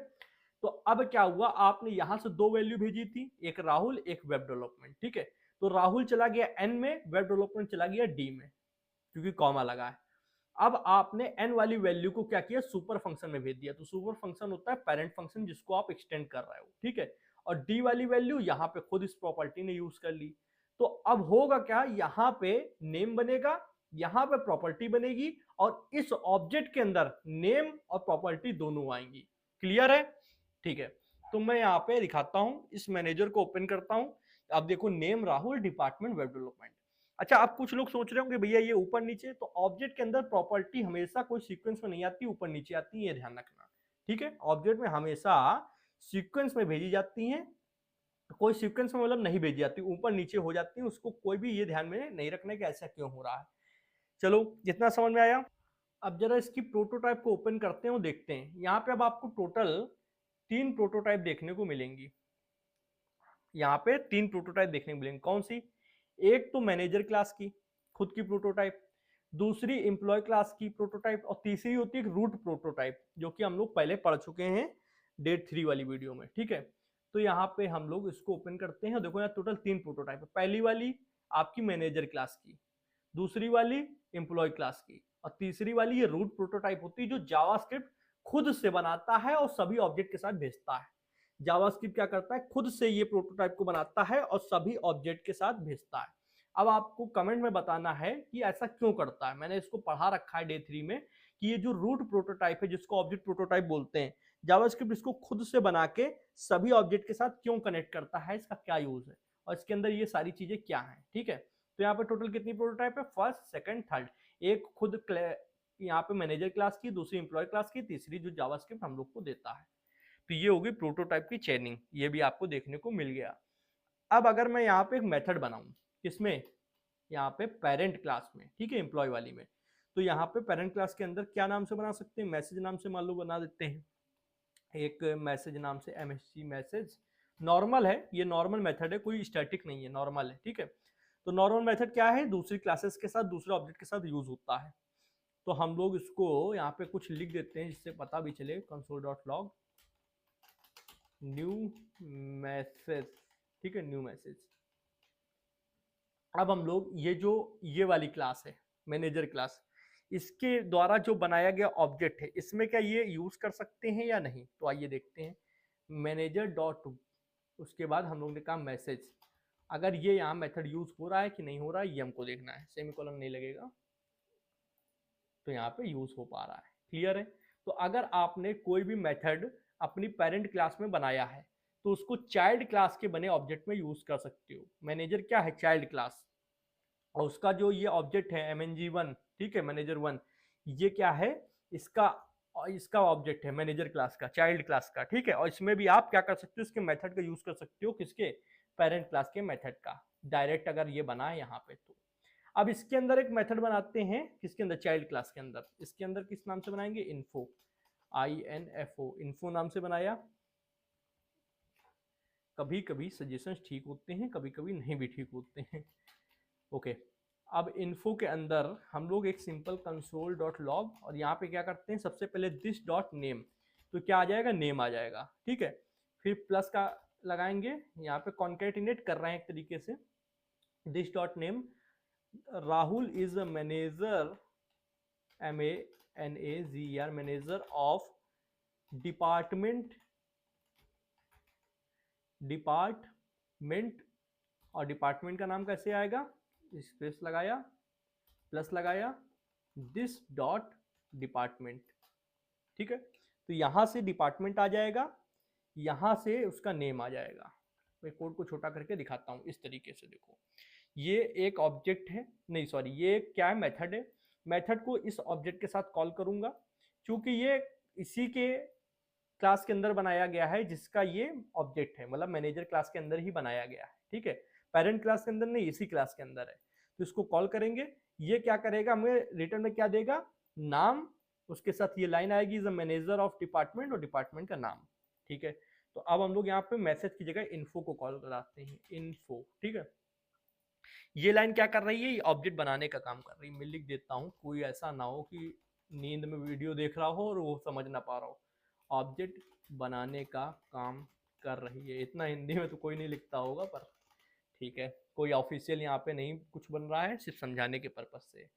तो अब क्या हुआ, आपने यहां से दो वैल्यू भेजी थी, एक राहुल एक वेब डेवलपमेंट, ठीक है। तो राहुल चला गया एन में, वेब डेवलपमेंट चला गया डी में, क्योंकि कॉमा लगा है। अब आपने एन वाली वैल्यू को क्या किया, सुपर फंक्शन में भेज दिया। तो सुपर फंक्शन होता है पेरेंट फंक्शन जिसको आप एक्सटेंड कर रहे हो, ठीक है। और डी वाली वैल्यू यहाँ पे खुद इस प्रॉपर्टी ने यूज कर ली। तो अब होगा क्या, यहाँ पे नेम बनेगा, यहाँ पे प्रॉपर्टी बनेगी और इस ऑब्जेक्ट के अंदर नेम और प्रॉपर्टी दोनों आएंगी। क्लियर है? ठीक है, तो मैं यहाँ पे दिखाता हूं, इस मैनेजर को ओपन करता हूं। अब देखो name Rahul, department web development. अच्छा, अब कुछ लोग सोच रहे होंगे भैया ये ऊपर नीचे, तो ऑब्जेक्ट के अंदर प्रॉपर्टी हमेशा कोई सीक्वेंस में नहीं आती, ऊपर नीचे आती है, ये ध्यान रखना। ठीक है, ऑब्जेक्ट में हमेशा सीक्वेंस में भेजी जाती हैं, कोई सीक्वेंस में मतलब नहीं भेजी जाती, ऊपर नीचे हो जाती है, उसको कोई भी ये ध्यान में नहीं रखना कि ऐसा क्यों हो रहा है। चलो, जितना समझ में आया। अब जरा इसकी प्रोटोटाइप को ओपन करते हैं और देखते हैं। यहाँ पे अब आपको टोटल 3 प्रोटोटाइप देखने को मिलेंगी। यहाँ पे 3 प्रोटोटाइप देखने को मिलेंगी। कौन सी? एक तो मैनेजर क्लास की खुद की प्रोटोटाइप, दूसरी एम्प्लॉय क्लास की प्रोटोटाइप, और तीसरी होती है रूट प्रोटोटाइप, जो कि हम लोग पहले पढ़ चुके हैं डेट 3 वाली वीडियो में। ठीक है, तो यहाँ पे हम लोग इसको ओपन करते हैं। देखो यहाँ टोटल 3 प्रोटोटाइप है। पहली वाली आपकी मैनेजर क्लास की, दूसरी वाली एम्प्लॉय क्लास की, और तीसरी वाली ये रूट प्रोटोटाइप होती है, जो जावास्क्रिप्ट खुद से बनाता है और सभी ऑब्जेक्ट के साथ भेजता है। जावास्क्रिप्ट क्या करता है, खुद से ये प्रोटोटाइप को बनाता है और सभी ऑब्जेक्ट के साथ भेजता है। अब आपको कमेंट में बताना है कि ऐसा क्यों करता है। मैंने इसको पढ़ा रखा है डे 3 में कि ये जो रूट प्रोटोटाइप है, जिसको ऑब्जेक्ट प्रोटोटाइप बोलते हैं, जावास्क्रिप्ट इसको खुद से बना के सभी ऑब्जेक्ट के साथ क्यों कनेक्ट करता है, इसका क्या यूज है और इसके अंदर ये सारी चीजें क्या है। ठीक है, तो यहाँ पे टोटल कितनी प्रोटोटाइप है? First, second, third. एक खुद यहाँ पे मैनेजर क्लास की, दूसरी एम्प्लॉय क्लास की, तीसरी जो जावास्क्रिप्ट हम लोग को देता है। तो ये होगी प्रोटोटाइप की चेनिंग, ये भी आपको देखने को मिल गया। अब अगर मैं यहाँ पे एक मेथड बनाऊं, किसमें? यहाँ पे पेरेंट क्लास में। ठीक है, एम्प्लॉय वाली में। तो यहाँ पे पेरेंट क्लास के अंदर क्या नाम से बना सकते हैं? मैसेज नाम से मान लो बना देते हैं। एक मैसेज नाम से, MSG मैसेज नॉर्मल है, ये नॉर्मल मेथड है, कोई स्टैटिक नहीं है, नॉर्मल है। ठीक है, तो नॉर्मल मेथड क्या है? दूसरी क्लासेस के साथ, दूसरे ऑब्जेक्ट के साथ यूज होता है। तो हम लोग इसको यहाँ पे कुछ लिख देते हैं जिससे पता भी चले, console.log न्यू मैसेज। ठीक है, न्यू मैसेज। अब हम लोग ये वाली क्लास है मैनेजर क्लास, इसके द्वारा जो बनाया गया ऑब्जेक्ट है, इसमें क्या ये यूज कर सकते हैं या नहीं? तो आइए देखते हैं। मैनेजर डॉट, उसके बाद हम लोग ने कहा मैसेज। अगर ये यहाँ मेथड यूज हो रहा है कि नहीं हो रहा है, ये हमको देखना है। सेमीकोलन नहीं लगेगा, तो यहाँ पे यूज हो पा रहा है। क्लियर है? तो अगर आपने कोई भी मेथड अपनी पेरेंट क्लास में बनाया है, तो उसको चाइल्ड क्लास के बने ऑब्जेक्ट में यूज कर सकते हो। मैनेजर क्या है? चाइल्ड क्लास, और उसका जो ये ऑब्जेक्ट है MNG1, ठीक है, मैनेजर 1, ये क्या है? इसका ऑब्जेक्ट है मैनेजर क्लास का, चाइल्ड क्लास का। ठीक है, और इसमें भी आप क्या कर सकते हो? इसके मेथड का यूज कर सकते हो। किसके? पेरेंट क्लास के मेथड का, डायरेक्ट अगर ये बना है यहाँ पे तो। अब इसके अंदर एक मेथड बनाते हैं, किसके अंदर? चाइल्ड क्लास के अंदर। इसके अंदर किस नाम से बनाएंगे? इन्फो, INFO, इन्फो नाम से बनाया। कभी कभी सजेशंस ठीक होते हैं, कभी कभी नहीं भी ठीक होते हैं। ओके, अब इन्फो के अंदर हम लोग एक सिंपल console.log, और यहाँ पे क्या करते हैं? सबसे पहले दिस डॉट नेम, तो क्या आ जाएगा? नेम आ जाएगा। ठीक है, फिर प्लस का लगाएंगे, यहाँ पे कॉन्केटिनेट कर रहे हैं एक तरीके से। This dot name, Rahul is a manager, MANAGER, manager of department, और डिपार्टमेंट का नाम कैसे आएगा? स्पेस लगाया, प्लस लगाया, दिस डॉट डिपार्टमेंट। ठीक है, तो यहां से डिपार्टमेंट आ जाएगा, यहां से उसका नेम आ जाएगा। मैं कोड को छोटा करके दिखाता हूं इस तरीके से। देखो, ये एक ऑब्जेक्ट है, नहीं सॉरी, ये क्या है? मेथड है। मेथड को इस ऑब्जेक्ट के साथ कॉल करूंगा, क्योंकि ये इसी के क्लास के अंदर बनाया गया है जिसका ये ऑब्जेक्ट है, मतलब मैनेजर क्लास के अंदर ही बनाया गया है। ठीक है, पेरेंट क्लास के अंदर नहीं, इसी क्लास के अंदर है। तो इसको कॉल करेंगे, ये क्या करेगा? हमें रिटर्न में क्या देगा? नाम, उसके साथ ये लाइन आएगी, is a manager of department, और डिपार्टमेंट का नाम। ठीक है, तो अब हम लोग यहाँ पे मैसेज की जगह इन्फो को कॉल कराते हैं, इन्फो। ठीक है, ये लाइन क्या कर रही है? ये ऑब्जेक्ट बनाने का काम कर रही है। मैं लिख देता हूँ, कोई ऐसा ना हो कि नींद में वीडियो देख रहा हो और वो समझ ना पा रहा हो। ऑब्जेक्ट बनाने का काम कर रही है, इतना हिंदी में तो कोई नहीं लिखता होगा, पर ठीक है, कोई ऑफिशियल यहाँ पे नहीं कुछ बन रहा है, सिर्फ समझाने के पर्पज से।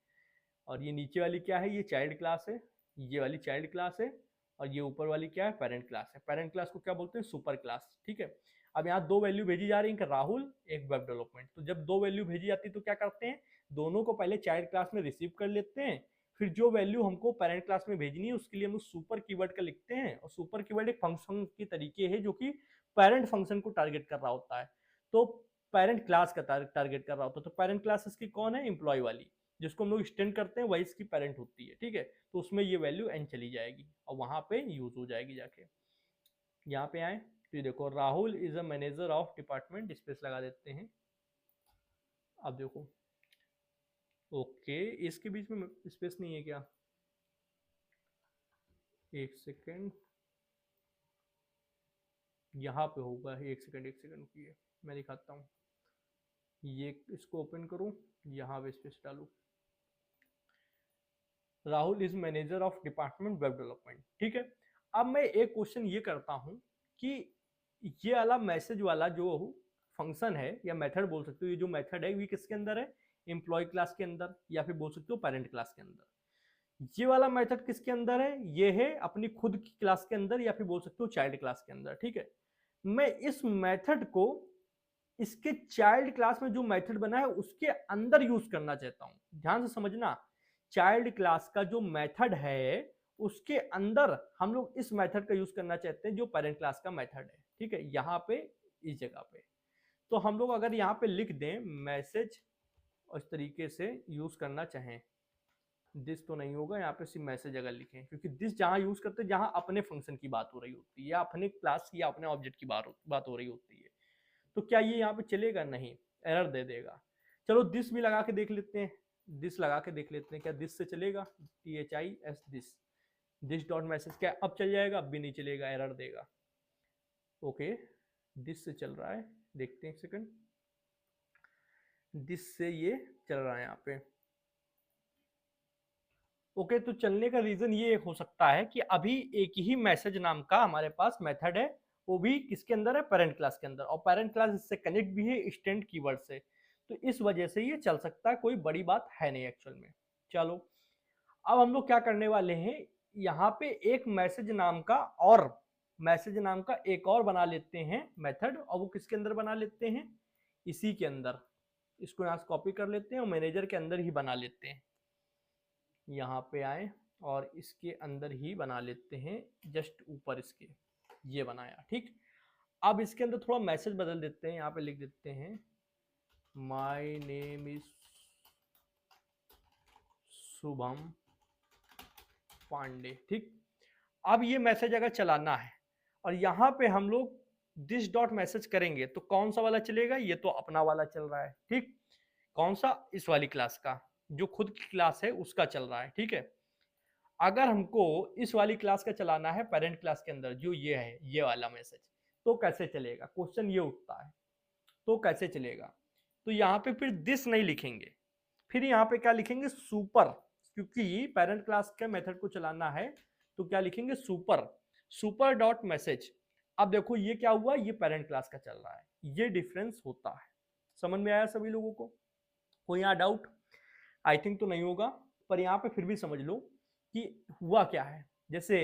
और ये नीचे वाली क्या है? ये चाइल्ड क्लास है, ये वाली चाइल्ड क्लास है, और ये ऊपर वाली क्या है? पेरेंट क्लास है। पेरेंट क्लास को क्या बोलते हैं? Super class. ठीक है, अब यहाँ दो वैल्यू भेजी जा रही है, राहुल एक वेब डेवलपमेंट। तो जब दो वैल्यू भेजी जाती है तो क्या करते हैं, दोनों को पहले चाइल्ड क्लास में रिसीव कर लेते हैं, फिर जो वैल्यू हमको पेरेंट क्लास में भेजनी है उसके लिए हम सुपर कीवर्ड का लिखते हैं, और सुपर कीवर्ड एक फंक्शन की तरीके है जो कि पेरेंट फंक्शन को टारगेट कर रहा होता है, तो पेरेंट क्लास का टारगेट कर रहा होता है। तो पेरेंट क्लास इसकी कौन है, एम्प्लॉय वाली, जिसको हम लोग एक्सटेंड करते हैं वही इसकी पेरेंट होती है, ठीक है। तो उसमें ये वैल्यू एन चली जाएगी और वहां पे यूज हो जाएगी जाके। यहाँ पे आए तो ये देखो, Rahul is a manager of department, space लगा देते हैं। अब देखो, ओके इसके बीच में स्पेस नहीं है क्या, एक सेकेंड, यहाँ पे होगा, एक सेकेंड की मैं दिखाता हूँ। ये इसको ओपन करूँ, यहाँ पे स्पेस डालू, Rahul is manager of department web development, ठीक है। अब मैं एक क्वेश्चन ये करता हूँ कि ये वाला मैसेज वाला जो फंक्शन है या मेथड बोल सकते हो, ये जो मेथड है ये किसके अंदर है, एम्प्लॉय क्लास के अंदर, या फिर बोल सकते हो पेरेंट क्लास के अंदर। ये वाला मेथड किसके अंदर है, ये है अपनी खुद की क्लास के अंदर, या फिर बोल सकते हो चाइल्ड क्लास के अंदर, ठीक है। मैं इस मेथड को इसके चाइल्ड क्लास में जो मेथड बना है उसके अंदर यूज करना चाहता हूं। ध्यान से समझना, चाइल्ड क्लास का जो मेथड है उसके अंदर हम लोग इस मेथड का यूज करना चाहते हैं जो पेरेंट क्लास का मेथड है, ठीक है। यहाँ पे इस जगह पे तो हम लोग अगर यहाँ पे लिख दें मैसेज और इस तरीके से यूज करना चाहें, दिस तो नहीं होगा, यहाँ पे सिर्फ मैसेज अगर लिखें, क्योंकि दिस जहां यूज करते हैं जहां अपने फंक्शन की बात हो रही होती है या अपने क्लास या अपने ऑब्जेक्ट की बात हो रही होती है, तो क्या ये यहाँ पे चलेगा, नहीं, एरर दे देगा। चलो दिस भी लगा के देख लेते हैं, दिस लगा के देख लेते हैं क्या दिस से चलेगा, THIS this, this dot message, क्या अब चल जाएगा, अब भी नहीं चलेगा, एरर देगा। ओके दिस से चल रहा है, देखते हैं एक सेकंड, दिस से ये चल रहा है यहाँ पे। ओके तो चलने का रीजन ये हो सकता है कि अभी एक ही मैसेज नाम का हमारे पास मेथड है, वो भी किसके अंदर है, पेरेंट क्लास के अंदर, और पेरेंट क्लास इससे कनेक्ट भी है एक्सटेंड कीवर्ड से, तो इस वजह से ये चल सकता है, कोई बड़ी बात है नहीं एक्चुअल में। चलो अब हम लोग क्या करने वाले हैं, यहाँ पे एक मैसेज नाम का और मैसेज नाम का एक और बना लेते हैं मेथड, और वो किसके अंदर बना लेते हैं, इसी के अंदर, इसको यहाँ से कॉपी कर लेते हैं और मैनेजर के अंदर ही बना लेते हैं। यहाँ पे आए और इसके अंदर ही बना लेते हैं, जस्ट ऊपर इसके, ये बनाया, ठीक। अब इसके अंदर थोड़ा मैसेज बदल देते हैं, यहाँ पे लिख देते हैं my name is Shubham Pandey, ठीक। अब ये मैसेज अगर चलाना है और यहाँ पे हम लोग दिस डॉट मैसेज करेंगे तो कौन सा वाला चलेगा, ये तो अपना वाला चल रहा है, ठीक। कौन सा, इस वाली क्लास का, जो खुद की क्लास है उसका चल रहा है, ठीक है। अगर हमको इस वाली क्लास का चलाना है पेरेंट क्लास के अंदर, जो ये है ये वाला मैसेज, तो कैसे चलेगा, क्वेश्चन ये उठता है, तो कैसे चलेगा। तो यहाँ पे फिर दिस नहीं लिखेंगे, फिर यहाँ पे क्या लिखेंगे, सुपर, क्योंकि पेरेंट क्लास के मेथड को चलाना है तो क्या लिखेंगे, सुपर, सुपर डॉट मैसेज। अब देखो ये क्या हुआ, ये पेरेंट क्लास का चल रहा है, ये डिफरेंस होता है। समझ में आया सभी लोगों को, कोई यहाँ डाउट, आई थिंक तो नहीं होगा, पर यहाँ पे फिर भी समझ लो कि हुआ क्या है। जैसे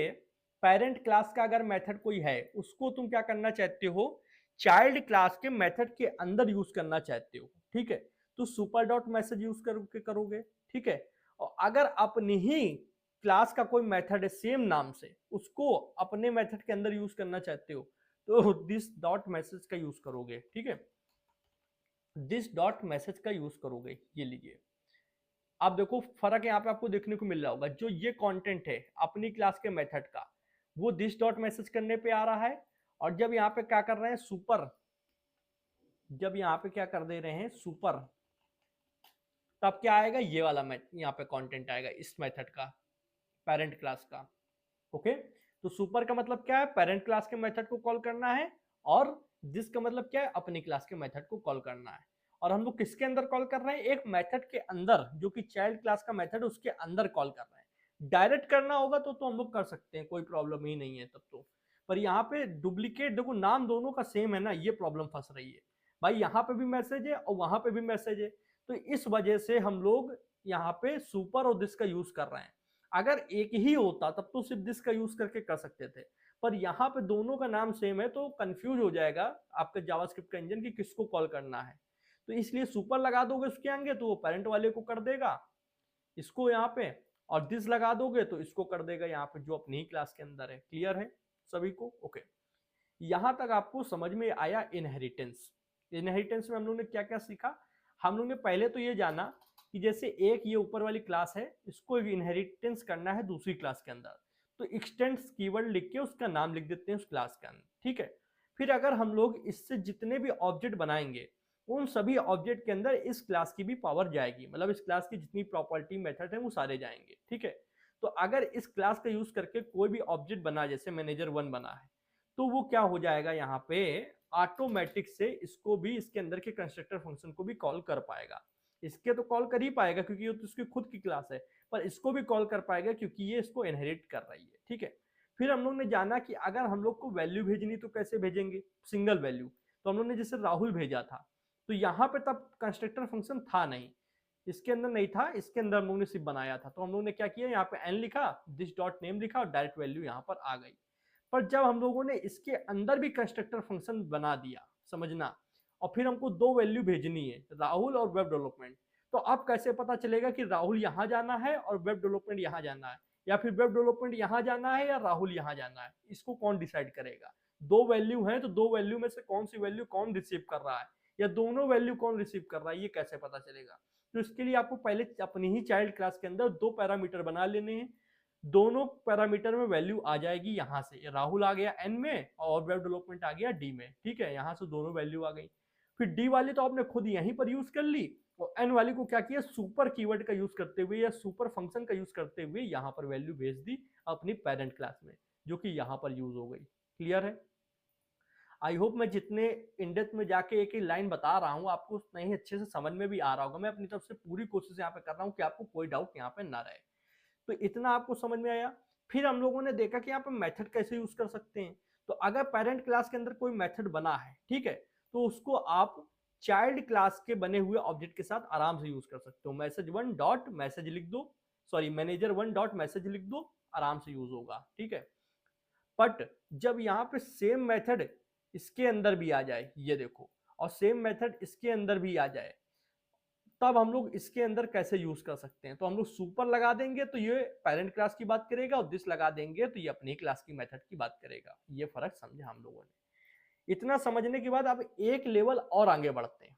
पेरेंट क्लास का अगर मेथड कोई है उसको तुम क्या करना चाहते हो, चाइल्ड क्लास के मेथड के अंदर यूज करना चाहते हो, ठीक है, तो सुपर डॉट मैसेज यूज करके करोगे, ठीक है। और अगर अपनी ही क्लास का कोई मेथड है सेम नाम से, उसको अपने मेथड के अंदर यूज करना चाहते हो तो दिस डॉट मैसेज का यूज करोगे, ठीक है, दिस डॉट मैसेज का यूज करोगे। ये लीजिए, आप देखो फर्क यहाँ पे आपको देखने को मिल रहा होगा, जो ये कंटेंट है अपनी क्लास के मेथड का वो दिस डॉट मैसेज करने पे आ रहा है, और जब यहाँ पे क्या कर रहे हैं सुपर, जब यहाँ पे क्या कर दे रहे हैं सुपर, तब क्या आएगा, ये वाला यहाँ पे कंटेंट आएगा इस मेथड का, पेरेंट क्लास का। ओके तो सुपर का मतलब क्या है, पेरेंट क्लास के मेथड को कॉल करना है, और दिस का मतलब क्या है, अपनी क्लास के मेथड को कॉल करना है। और हम लोग किसके अंदर कॉल कर रहे हैं, एक मेथड के अंदर, जो कि चाइल्ड क्लास का मेथड उसके अंदर कॉल कर रहे हैं। डायरेक्ट करना होगा तो हम लोग कर सकते हैं, कोई प्रॉब्लम ही नहीं है तब तो, पर यहाँ पे डुप्लीकेट, देखो नाम दोनों का सेम है ना, ये प्रॉब्लम फंस रही है भाई, यहाँ पे भी मैसेज है और वहां पे भी मैसेज है, तो इस वजह से हम लोग यहाँ पे सुपर और दिस का यूज कर रहे हैं। अगर एक ही होता तब तो सिर्फ दिस का यूज करके कर सकते थे, पर यहाँ पे दोनों का नाम सेम है तो कंफ्यूज हो जाएगा आपका जावास्क्रिप्ट का इंजन कि किसको कॉल करना है। तो इसलिए सुपर लगा दोगे उसके आगे तो वो पेरेंट वाले को कर देगा इसको यहाँ पे, और दिस लगा दोगे तो इसको कर देगा यहाँ पे जो अपनी ही क्लास के अंदर है। क्लियर है सभी को? ओके, यहां तक आपको समझ में आया इनहेरिटेंस। इनहेरिटेंस में हम लोग ने क्या क्या सीखा? हम लोग ने पहले तो ये जाना कि जैसे एक ये ऊपर वाली क्लास है, इसको इनहेरिटेंस करना है दूसरी क्लास के अंदर, तो एक्सटेंड्स कीवर्ड लिख के उसका नाम लिख देते हैं उस क्लास के अंदर, ठीक है। फिर अगर हम लोग इससे जितने भी ऑब्जेक्ट बनाएंगे उन सभी ऑब्जेक्ट के अंदर इस क्लास की भी पावर जाएगी, मतलब इस क्लास की जितनी प्रॉपर्टी मेथड है वो सारे जाएंगे, ठीक है। तो अगर इस क्लास का यूज करके कोई भी ऑब्जेक्ट बना, जैसे मैनेजर 1 बना है, तो वो क्या हो जाएगा यहाँ पे ऑटोमेटिक से इसको भी इसके अंदर के कंस्ट्रक्टर फंक्शन को भी कॉल कर पाएगा। इसके तो कॉल कर ही पाएगा क्योंकि ये तो इसकी खुद की क्लास है, पर इसको भी कॉल कर पाएगा क्योंकि ये इसको इनहेरिट कर रही है, ठीक है। फिर हम लोग ने जाना कि अगर हम लोग को वैल्यू भेजनी तो कैसे भेजेंगे, सिंगल वैल्यू। तो हम लोग ने जैसे राहुल भेजा था तो यहाँ पे तब कंस्ट्रक्टर फंक्शन था नहीं, इसके अंदर नहीं था, इसके अंदर हम लोग ने सिर्फ बनाया था। तो हम लोग ने क्या किया, यहाँ पे एन लिखा, दिस डॉट नेम लिखा और डायरेक्ट वैल्यू यहाँ पर आ गई। पर जब हम लोगों ने इसके अंदर भी कंस्ट्रक्टर फंक्शन बना दिया, समझना, और फिर हमको दो वैल्यू भेजनी है, राहुल और वेब डेवलपमेंट, तो अब कैसे पता चलेगा कि राहुल यहां जाना है और वेब डेवलपमेंट यहां जाना है, या फिर वेब डेवलपमेंट यहां जाना है या राहुल यहां जाना है? इसको कौन डिसाइड करेगा? दो वैल्यू है तो दो वैल्यू में से कौन सी वैल्यू कौन रिसीव कर रहा है, या दोनों वैल्यू कौन रिसीव कर रहा है, ये कैसे पता चलेगा? तो इसके लिए आपको पहले अपनी ही चाइल्ड क्लास के अंदर दो पैरामीटर बना लेने हैं, दोनों पैरामीटर में वैल्यू आ जाएगी, यहां से राहुल आ गया एन में और वेब डेवलपमेंट आ गया डी में, ठीक है। यहां से दोनों वैल्यू आ गई। फिर डी वाली तो आपने खुद यहीं पर यूज कर ली, और एन वाली को क्या किया, सुपर कीवर्ड का यूज करते हुए या सुपर फंक्शन का यूज करते हुए यहां पर वैल्यू भेज दी अपनी पेरेंट क्लास में, जो कि यहां पर यूज हो गई। क्लियर है? आई होप मैं जितने इंडेप्थ में जाके एक ही लाइन बता रहा हूं आपको उतना ही अच्छे से समझ में भी आ रहा होगा। मैं अपनी तरफ से पूरी कोशिश यहाँ पे कर रहा हूँ कि आपको कोई डाउट यहाँ पे ना रहे। तो इतना आपको समझ में आया। फिर हम लोगों ने देखा कि यहाँ पे मेथड कैसे यूज कर सकते हैं। तो अगर पेरेंट क्लास के अंदर कोई मेथड बना है, ठीक है, तो उसको आप चाइल्ड क्लास के बने हुए ऑब्जेक्ट के साथ आराम से यूज कर सकते हो। मैसेज 1 डॉट मैसेज लिख दो, सॉरी मैनेजर 1 डॉट मैसेज लिख दो, आराम से यूज होगा, ठीक है। बट जब यहाँ पे सेम मेथड इसके अंदर भी आ जाए, ये देखो, और सेम मेथड इसके अंदर भी आ जाए, तब हम लोग इसके अंदर कैसे यूज कर सकते हैं? तो हम लोग सुपर लगा देंगे तो ये पेरेंट क्लास की बात करेगा, और दिस लगा देंगे तो ये अपनी क्लास की मेथड की बात करेगा। ये फर्क समझे हम लोगों ने। इतना समझने के बाद अब एक लेवल और आगे बढ़ते हैं।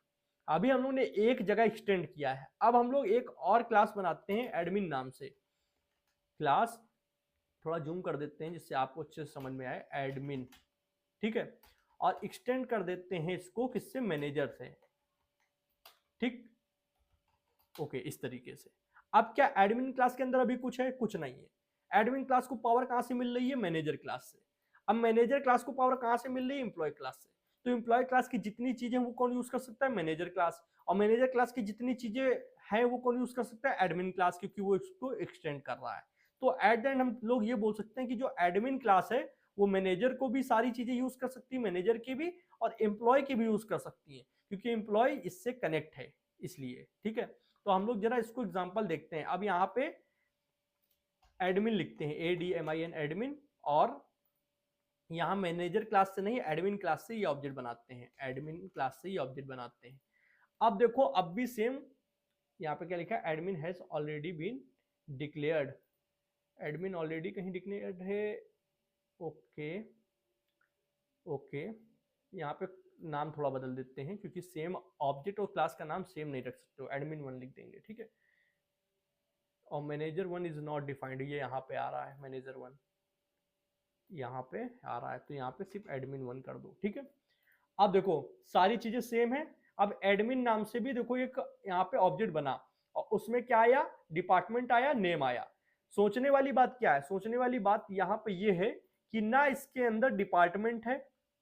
अभी हम लोग ने एक जगह एक्सटेंड किया है, अब हम लोग एक और क्लास बनाते हैं एडमिन नाम से। क्लास थोड़ा जूम कर देते हैं जिससे आपको अच्छे से समझ में आए, एडमिन, ठीक है, और एक्सटेंड कर देते हैं इसको किससे, मैनेजर से, ठीक, ओके, इस तरीके से। अब क्या एडमिन क्लास के अंदर अभी कुछ है? कुछ नहीं है। एडमिन क्लास को पावर कहां से मिल रही है? मैनेजर क्लास से। अब मैनेजर क्लास को पावर कहां से मिल रही है? एम्प्लॉय क्लास से। तो एम्प्लॉय क्लास की जितनी चीजें वो कौन यूज कर सकता है? Manager class. और मैनेजर क्लास की जितनी चीजें हैं वो कौन यूज कर सकता है? एडमिन क्लास, क्योंकि वो इसको एक्सटेंड कर रहा है। तो एट द एंड हम लोग ये बोल सकते हैं कि जो एडमिन क्लास है वो मैनेजर को भी सारी चीजें यूज कर सकती है, मैनेजर की भी और एम्प्लॉय की भी यूज कर सकती है, क्योंकि एम्प्लॉय इससे कनेक्ट है इसलिए, ठीक है। तो हम लोग जरा इसको एग्जांपल देखते हैं। अब यहाँ पे एडमिन लिखते हैं, ADMIN एडमिन, और यहाँ मैनेजर क्लास से नहीं एडमिन क्लास से ये ऑब्जेक्ट बनाते हैं, एडमिन क्लास से ये ऑब्जेक्ट बनाते हैं। अब देखो अब भी सेम, यहाँ पे क्या लिखा है, admin has already been declared. Admin already कहीं डिक्लेयर्ड है, ओके ओके, यहाँ पे नाम थोड़ा बदल देते हैं क्योंकि सेम ऑब्जेक्ट और क्लास का नाम सेम नहीं रख सकते हो, एडमिन 1 लिख देंगे, ठीक है। और मैनेजर 1 इज नॉट डिफाइंड, ये यहाँ पे आ रहा है, मैनेजर 1 यहाँ पे आ रहा है, तो यहाँ पे सिर्फ एडमिन 1 कर दो, ठीक है। अब देखो सारी चीजें सेम है। अब एडमिन नाम से भी देखो एक यहाँ पे ऑब्जेक्ट बना, और उसमें क्या आया, डिपार्टमेंट आया, नेम आया। सोचने वाली बात क्या है, सोचने वाली बात यहाँ पे ये है कि ना इसके अंदर डिपार्टमेंट है,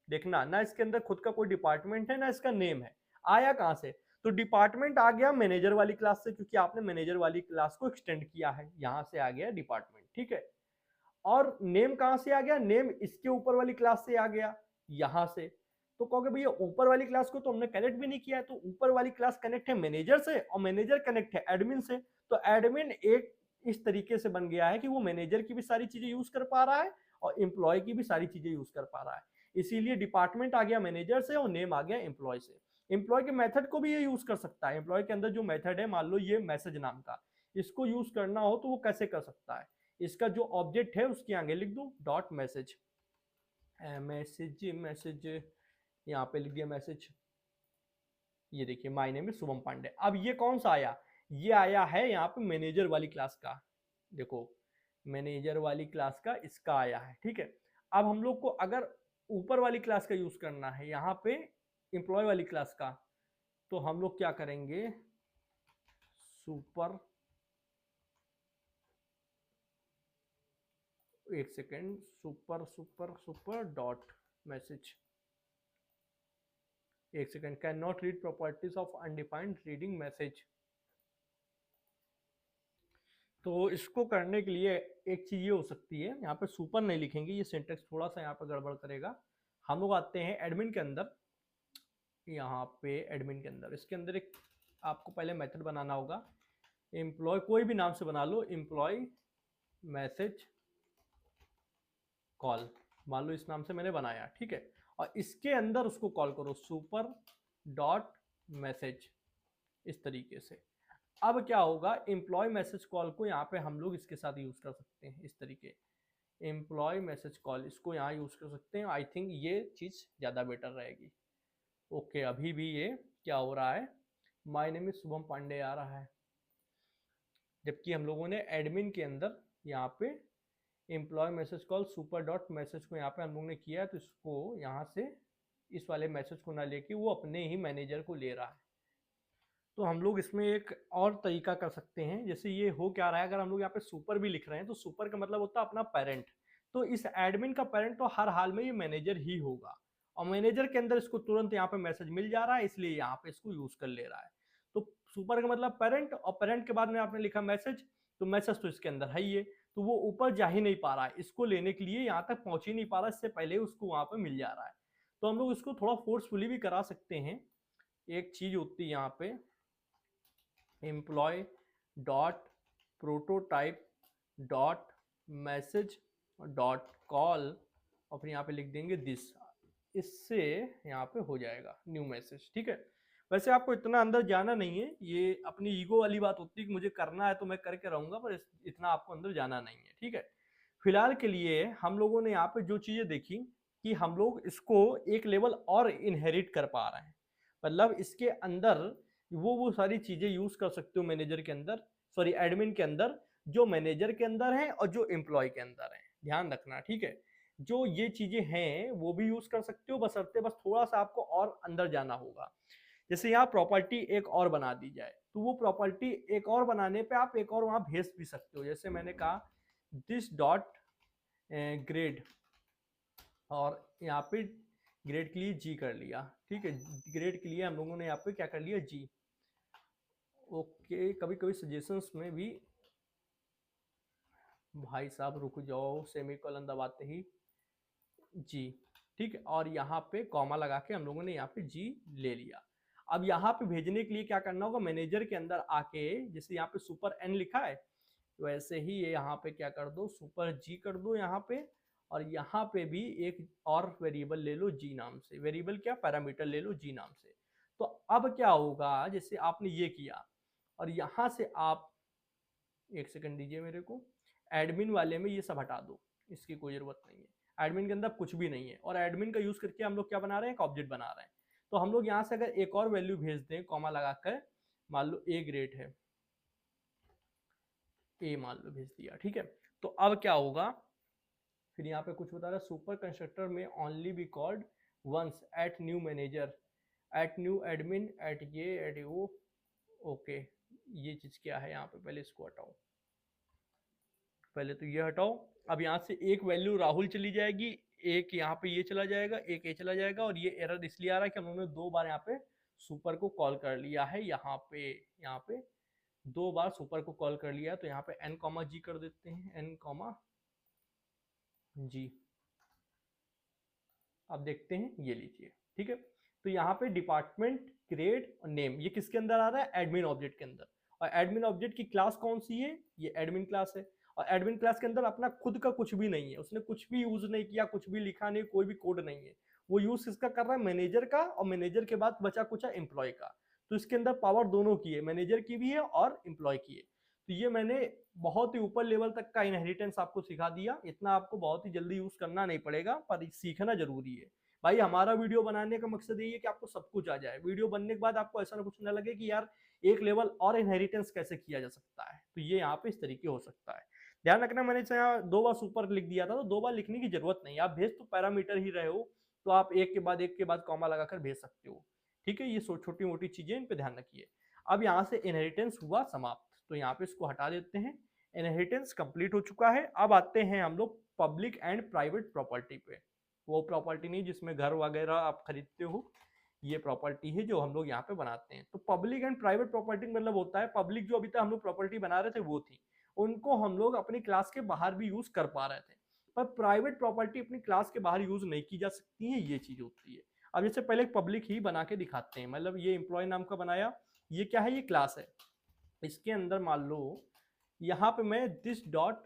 देखना, ना इसके अंदर खुद का कोई डिपार्टमेंट है ना इसका नेम है। आया कहां से? तो डिपार्टमेंट आ गया मैनेजर वाली क्लास से, क्योंकि आपने मैनेजर वाली क्लास को एक्सटेंड किया है, यहां से आ गया डिपार्टमेंट, ठीक है। और नेम कहां से आ गया? नेम इसके ऊपर वाली क्लास से आ गया, यहां से। तो कहोगे भैया ऊपर वाली क्लास को तो हमने कनेक्ट भी नहीं किया है। तो ऊपर वाली क्लास कनेक्ट है मैनेजर से और मैनेजर कनेक्ट है एडमिन से। तो एडमिन एक इस तरीके से बन गया है कि वो मैनेजर की भी सारी चीजें यूज कर पा रहा है और एम्प्लॉय की भी सारी चीजें यूज कर पा रहा है। इसीलिए डिपार्टमेंट आ गया मैनेजर से और नेम आ गया एम्प्लॉय से। एम्प्लॉय के मेथड को भी ये यूज कर सकता है। एम्प्लॉय के अंदर जो मेथड है, मान लो ये मैसेज नाम का, इसको यूज करना हो तो वो कैसे कर सकता है, इसका जो ऑब्जेक्ट है उसके आगे लिख दो डॉट मैसेज, मैसेज मैसेज, यहाँ पे लिख दिया मैसेज। ये देखिए my name is Shubham Pandey. अब ये कौन सा आया, ये आया है यहाँ पे मैनेजर वाली क्लास का, देखो मैनेजर वाली क्लास का इसका आया है, ठीक है। अब हम लोग को अगर ऊपर वाली क्लास का यूज करना है यहाँ पे एम्प्लॉय वाली क्लास का, तो हम लोग क्या करेंगे, सुपर, एक second, super super super dot message, एक second, can not read properties of undefined reading message. तो इसको करने के लिए एक चीज ये हो सकती है, यहाँ पे सुपर नहीं लिखेंगे, ये सिंटेक्स थोड़ा सा यहाँ पे गड़बड़ करेगा। हम लोग आते हैं एडमिन के अंदर, यहाँ पे एडमिन के अंदर, इसके अंदर एक आपको पहले मेथड बनाना होगा, एम्प्लॉय कोई भी नाम से बना लो, एम्प्लॉय मैसेज कॉल, मान लो इस नाम से मैंने बनाया, ठीक है। और इसके अंदर उसको कॉल करो सुपर डॉट मैसेज, इस तरीके से। अब क्या होगा, एम्प्लॉय मैसेज कॉल को यहाँ पे हम लोग इसके साथ यूज कर सकते हैं, इस तरीके एम्प्लॉय मैसेज कॉल, इसको यहाँ यूज कर सकते हैं। आई थिंक ये चीज ज्यादा बेटर रहेगी। ओके, अभी भी ये क्या हो रहा है, my name is Shubham Pandey आ रहा है, जबकि हम लोगों ने एडमिन के अंदर यहाँ पे employ message call super dot message को यहाँ पे हम लोग ने किया, तो इसको यहाँ से इस वाले मैसेज को ना लेके वो अपने ही मैनेजर को ले रहा है। तो हम लोग इसमें एक और तरीका कर सकते हैं, जैसे ये हो क्या रहा है, अगर हम लोग यहाँ पे सुपर भी लिख रहे हैं तो सुपर का मतलब होता है अपना पेरेंट, तो इस एडमिन का पेरेंट तो हर हाल में ये मैनेजर ही होगा, और मैनेजर के अंदर इसको तुरंत यहाँ पे मैसेज मिल जा रहा है, इसलिए यहाँ पे इसको यूज कर ले रहा है। तो सुपर का मतलब पेरेंट, और पेरेंट के बाद में आपने लिखा मैसेज, तो मैसेज तो इसके अंदर है ही है, तो वो ऊपर जा ही नहीं पा रहा है, इसको लेने के लिए यहाँ तक पहुंच ही नहीं पा रहा, इससे पहले उसको वहां पे मिल जा रहा है। तो हम लोग इसको थोड़ा फोर्सफुली भी करा सकते हैं। एक चीज होती है यहाँ पे employ dot prototype dot message dot call, और फिर यहाँ पे लिख देंगे दिस, इससे यहाँ पे हो जाएगा न्यू मैसेज, ठीक है। वैसे आपको इतना अंदर जाना नहीं है, ये अपनी ईगो वाली बात होती है कि मुझे करना है तो मैं करके रहूंगा, पर इतना आपको अंदर जाना नहीं है, ठीक है। फिलहाल के लिए हम लोगों ने यहाँ पे जो चीजें देखी कि हम लोग इसको एक लेवल और इनहेरिट कर पा रहे हैं, मतलब इसके अंदर वो सारी चीजें यूज कर सकते हो मैनेजर के अंदर, सॉरी एडमिन के अंदर, जो मैनेजर के अंदर है और जो एम्प्लॉय के अंदर है, ध्यान रखना, ठीक है। जो ये चीजें हैं वो भी यूज कर सकते हो, बशर्ते बस थोड़ा सा आपको और अंदर जाना होगा। जैसे यहाँ प्रॉपर्टी एक और बना दी जाए, तो वो प्रॉपर्टी एक और बनाने पे आप एक और वहां भेज भी सकते हो, जैसे मैंने कहा दिस डॉट ग्रेड, और यहाँ पे ग्रेड के लिए जी कर लिया, ठीक है। ग्रेड के लिए हम लोगों ने यहाँ पे क्या कर लिया, जी। ओके, कभी कभी सजेशंस में भी, भाई साहब रुक जाओ, सेमीकोलन दबाते ही जी, ठीक है। और यहाँ पे कॉमा लगा के हम लोगों ने यहाँ पे जी ले लिया। अब यहाँ पे भेजने के लिए क्या करना होगा, मैनेजर के अंदर आके, जैसे यहाँ पे सुपर एन लिखा है, वैसे ही ये यहाँ पे क्या कर दो, सुपर जी कर दो यहाँ पे, और यहाँ पे भी एक और वेरिएबल ले लो जी नाम से, वेरिएबल क्या, पैरामीटर ले लो जी नाम से। तो अब क्या होगा, जैसे आपने ये किया और यहाँ से आप, एक सेकंड दीजिए मेरे को, एडमिन वाले में ये सब हटा दो, इसकी कोई जरूरत नहीं है, एडमिन के अंदर कुछ भी नहीं है, और एडमिन का यूज करके हम लोग क्या बना रहे हैं, एक ऑब्जेक्ट बना रहे हैं। तो हम लोग यहाँ से अगर एक और वैल्यू भेज दें कॉमा लगाकर, मान लो ए ग्रेड है, ए मान लो भेज दिया, ठीक है। तो अब क्या होगा, फिर यहाँ पे कुछ बता रहा है, सुपर कंस्ट्रक्टर में only be called once at new manager at new admin at ये एट ओ। ओके, ये चीज क्या है यहाँ पे, पहले इसको हटाओ, पहले तो ये हटाओ। अब यहाँ से एक वैल्यू राहुल चली जाएगी, एक यहाँ पे ये चला जाएगा, एक ये चला जाएगा, और ये एरर इसलिए आ रहा है कि हम लोगों ने दो बार यहाँ पे सुपर को कॉल कर लिया है, यहाँ पे दो बार सुपर को कॉल कर लिया, तो यहाँ पे एन कॉमा जी कर देते हैं, एन कॉमा जी। अब देखते हैं, ये लीजिए, ठीक है। तो यहाँ पे डिपार्टमेंट ग्रेड और नेम, ये किसके अंदर आ रहा है, एडमिन ऑब्जेक्ट के अंदर, और एडमिन ऑब्जेक्ट की क्लास कौन सी है, ये एडमिन क्लास है। और एडमिन क्लास के अंदर अपना खुद का कुछ भी नहीं है, उसने कुछ भी यूज नहीं किया, कुछ भी लिखा नहीं, कोई भी कोड नहीं है। वो यूज किसका कर रहा है, मैनेजर का, और मैनेजर के बाद बचा कुचा एम्प्लॉय का। तो इसके अंदर पावर दोनों की है, मैनेजर की भी है और एम्प्लॉय की है। तो ये मैंने बहुत ही ऊपर लेवल तक का इनहेरिटेंस आपको सिखा दिया। इतना आपको बहुत ही जल्दी यूज करना नहीं पड़ेगा, पर सीखना जरूरी है भाई। हमारा वीडियो बनाने का मकसद यही है कि आपको सब कुछ आ जाए। वीडियो बनने के बाद आपको ऐसा ना कुछ ना लगे कि यार एक लेवल और इनहेरिटेंस कैसे किया जा सकता है, तो ये यहाँ पे इस तरीके हो सकता है। ध्यान रखना, मैंने यहाँ 2 बार सुपर लिख दिया था, तो 2 बार लिखने की जरूरत नहीं। आप भेज तो पैरामीटर ही रहे हो, तो आप एक के बाद कॉमा लगाकर भेज सकते हो। ठीक है, ये छोटी मोटी चीजें, इन पे ध्यान रखिए। अब यहाँ से इनहेरिटेंस हुआ समाप्त, तो यहाँ पे इसको हटा देते हैं। इनहेरिटेंस कंप्लीट हो चुका है। अब आते हैं हम लोग पब्लिक एंड प्राइवेट प्रॉपर्टी पे। वो प्रॉपर्टी नहीं जिसमें घर वगैरह आप खरीदते हो, ये प्रॉपर्टी है जो हम लोग यहाँ पे बनाते हैं। तो पब्लिक एंड प्राइवेट प्रॉपर्टी मतलब होता है, पब्लिक जो अभी तक हम लोग प्रॉपर्टी बना रहे थे वो थी, उनको हम लोग अपनी क्लास के बाहर भी यूज कर पा रहे थे। पर प्राइवेट प्रॉपर्टी अपनी क्लास के बाहर यूज नहीं की जा सकती है, ये चीज होती है। अब जैसे पहले पब्लिक ही बना के दिखाते हैं, मतलब ये एम्प्लॉय नाम का बनाया, ये क्या है, ये क्लास है। इसके अंदर मान लो यहाँ पे मैं दिस डॉट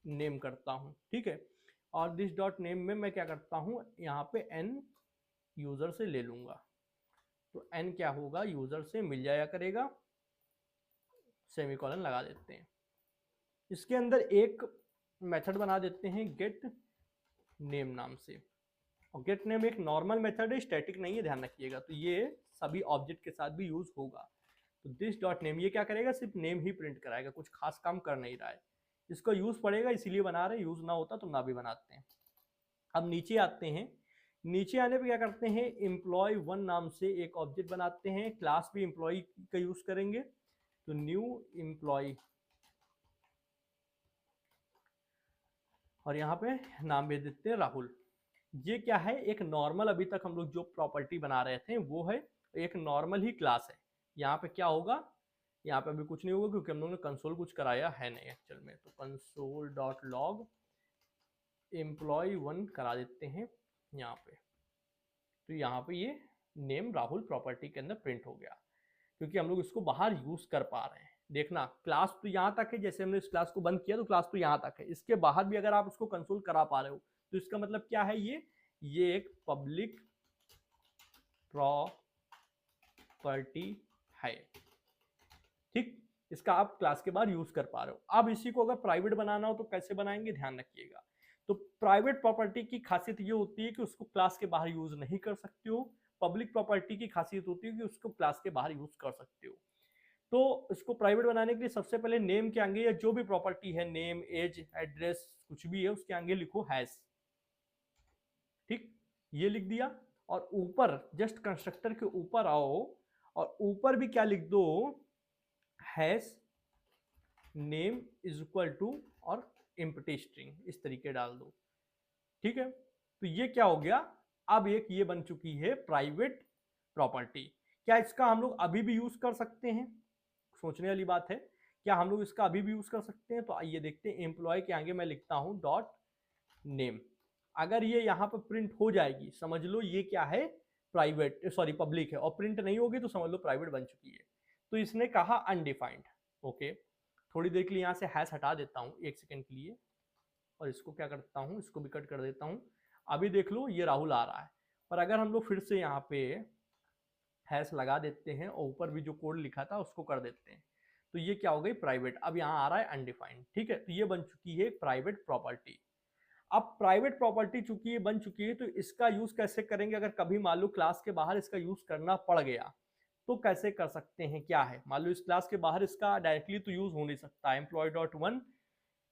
नेम करता हूँ, ठीक है। और दिस डॉट नेम में मैं क्या करता हूँ, यहाँ पे एन यूजर से ले लूंगा। तो एन क्या होगा, यूजर से मिल जाया करेगा, सेमीकोलन लगा देते हैं। इसके अंदर एक मेथड बना देते हैं गेट नेम नाम से। और गेट नेम एक नॉर्मल मेथड है, स्टैटिक नहीं है, ध्यान रखिएगा। तो ये सभी ऑब्जेक्ट के साथ भी यूज होगा। तो दिस डॉट नेम ये क्या करेगा, सिर्फ नेम ही प्रिंट कराएगा, कुछ खास काम कर नहीं रहा है। इसको यूज पड़ेगा इसीलिए बना रहे, यूज ना होता तो ना भी बनाते हैं। अब नीचे आते हैं, नीचे आने पे क्या करते हैं, एम्प्लॉय वन नाम से एक ऑब्जेक्ट बनाते हैं, क्लास भी एम्प्लॉय का यूज करेंगे। तो न्यू एम्प्लॉय, और यहाँ पे नाम भेज देते हैं राहुल। ये क्या है, एक नॉर्मल, अभी तक हम लोग जो प्रॉपर्टी बना रहे थे वो है एक नॉर्मल ही क्लास है। यहाँ पे क्या होगा, यहाँ पे अभी कुछ नहीं होगा क्योंकि हम लोगों ने कंसोल कुछ कराया है नहीं एक्चुअल में। तो console dot log employ one करा देते हैं यहाँ पे। तो यहाँ पे ये नेम राहुल प्रॉपर्टी के अंदर प्रिंट हो गया, क्योंकि हम लोग इसको बाहर यूज कर पा रहे हैं। देखना, क्लास तो यहाँ तक है, जैसे हमने इस क्लास को बंद किया तो क्लास तो यहाँ तक है, इसके बाहर भी अगर आप उसको कंसोल करा पा रहे हो तो इसका मतलब क्या है, ये एक पब्लिक प्रॉपर्टी है। ठीक, इसका आप क्लास के बाहर यूज कर पा रहे हो। अब इसी को अगर प्राइवेट बनाना हो तो कैसे बनाएंगे, ध्यान रखिएगा। तो प्राइवेट प्रॉपर्टी की खासियत ये होती है कि उसको क्लास के बाहर यूज नहीं कर सकते हो। पब्लिक प्रॉपर्टी की खासियत होती है कि उसको क्लास के बाहर यूज कर सकते हो। तो इसको प्राइवेट बनाने के लिए सबसे पहले नेम के आगे, या जो भी प्रॉपर्टी है, नेम, एज, एड्रेस, कुछ भी है, उसके आगे लिखो हैश। ठीक, ये लिख दिया। और ऊपर जस्ट कंस्ट्रक्टर के ऊपर आओ, और ऊपर भी क्या लिख दो, hash name is equal to और एम्प्टी स्ट्रिंग, इस तरीके डाल दो। ठीक है, तो ये क्या हो गया, अब एक ये बन चुकी है प्राइवेट प्रॉपर्टी। क्या इसका हम लोग अभी भी यूज कर सकते हैं, सोचने वाली बात है। क्या हम लोग इसका अभी भी यूज कर सकते हैं, तो आइए देखते हैं। एम्प्लॉय के आगे मैं लिखता हूं डॉट नेम। अगर ये यहां पर प्रिंट हो जाएगी, समझ लो ये क्या है, प्राइवेट, सॉरी पब्लिक है। और प्रिंट नहीं होगी तो समझ लो प्राइवेट बन चुकी है। तो इसने कहा अनडिफाइंड। ओके, थोड़ी देर के लिए यहां से हैश हटा देता हूं, 1 सेकंड के लिए। और इसको क्या करता हूं, इसको भी कट कर देता हूं। अभी देख लो ये राहुल आ रहा है। पर अगर हम लोग फिर से यहाँ पे हैश लगा देते हैं और ऊपर भी जो कोड लिखा था उसको कर देते हैं, तो ये क्या हो गई, प्राइवेट। अब यहाँ आ रहा है अनडिफाइंड। ठीक है, तो ये बन चुकी है प्राइवेट प्रॉपर्टी। अब प्राइवेट प्रॉपर्टी चूंकि ये बन चुकी है, तो इसका यूज कैसे करेंगे, अगर कभी मान लो क्लास के बाहर इसका यूज करना पड़ गया तो कैसे कर सकते हैं। क्या है, मान लो इस क्लास के बाहर इसका डायरेक्टली तो यूज हो नहीं सकता,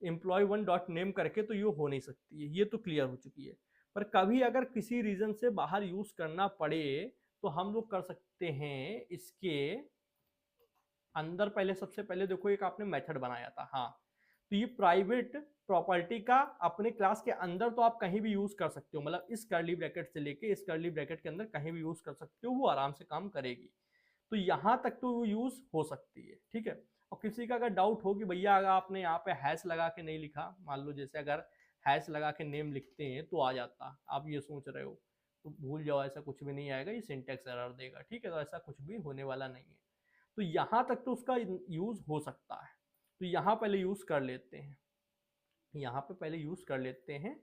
एम्प्लॉय वन डॉट नेम करके तो ये हो नहीं सकती है, ये तो क्लियर हो चुकी है। पर कभी अगर किसी रीजन से बाहर यूज करना पड़े तो हम लोग कर सकते हैं इसके अंदर। पहले सबसे पहले देखो, एक आपने मेथड बनाया था, हाँ, तो ये प्राइवेट प्रॉपर्टी का अपने क्लास के अंदर तो आप कहीं भी यूज कर सकते हो, मतलब इस कर्ली ब्रैकेट से लेके इस कर्ली ब्रैकेट के अंदर कहीं भी यूज कर सकते हो, वो आराम से काम करेगी। तो यहां तक तो वो यूज हो सकती है। ठीक है, और किसी का अगर डाउट हो कि भैया अगर आपने यहाँ पे हैश लगा के नहीं लिखा, मान लो जैसे अगर हैश लगा के नेम लिखते हैं तो आ जाता, आप ये सोच रहे हो, तो भूल जाओ, ऐसा कुछ भी नहीं आएगा, ये सिंटेक्स एरर देगा। ठीक है, तो ऐसा कुछ भी होने वाला नहीं है। तो यहां तक तो उसका यूज हो सकता है। तो यहां पहले यूज कर लेते हैं, यहाँ पे पहले यूज कर लेते हैं।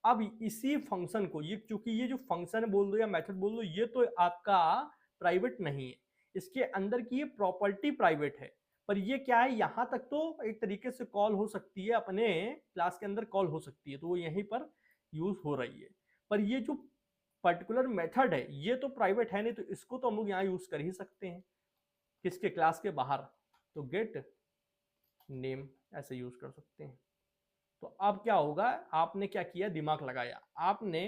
अब इसी फंक्शन को, ये चूंकि ये जो फंक्शन बोल दो या मेथड बोल दो, ये तो आपका प्राइवेट नहीं है, इसके अंदर की ये प्रॉपर्टी प्राइवेट है, पर ये क्या है, यहां तक तो एक तरीके से कॉल हो सकती है, अपने क्लास के अंदर कॉल हो सकती है, तो वो यहीं पर यूज हो रही है। पर ये जो पर्टिकुलर मेथड है ये तो प्राइवेट है नहीं, तो इसको तो हम लोग यहाँ यूज कर ही सकते हैं, किसके, क्लास के बाहर। तो गेट नेम ऐसे यूज कर सकते हैं। तो अब क्या होगा, आपने क्या किया, दिमाग लगाया, आपने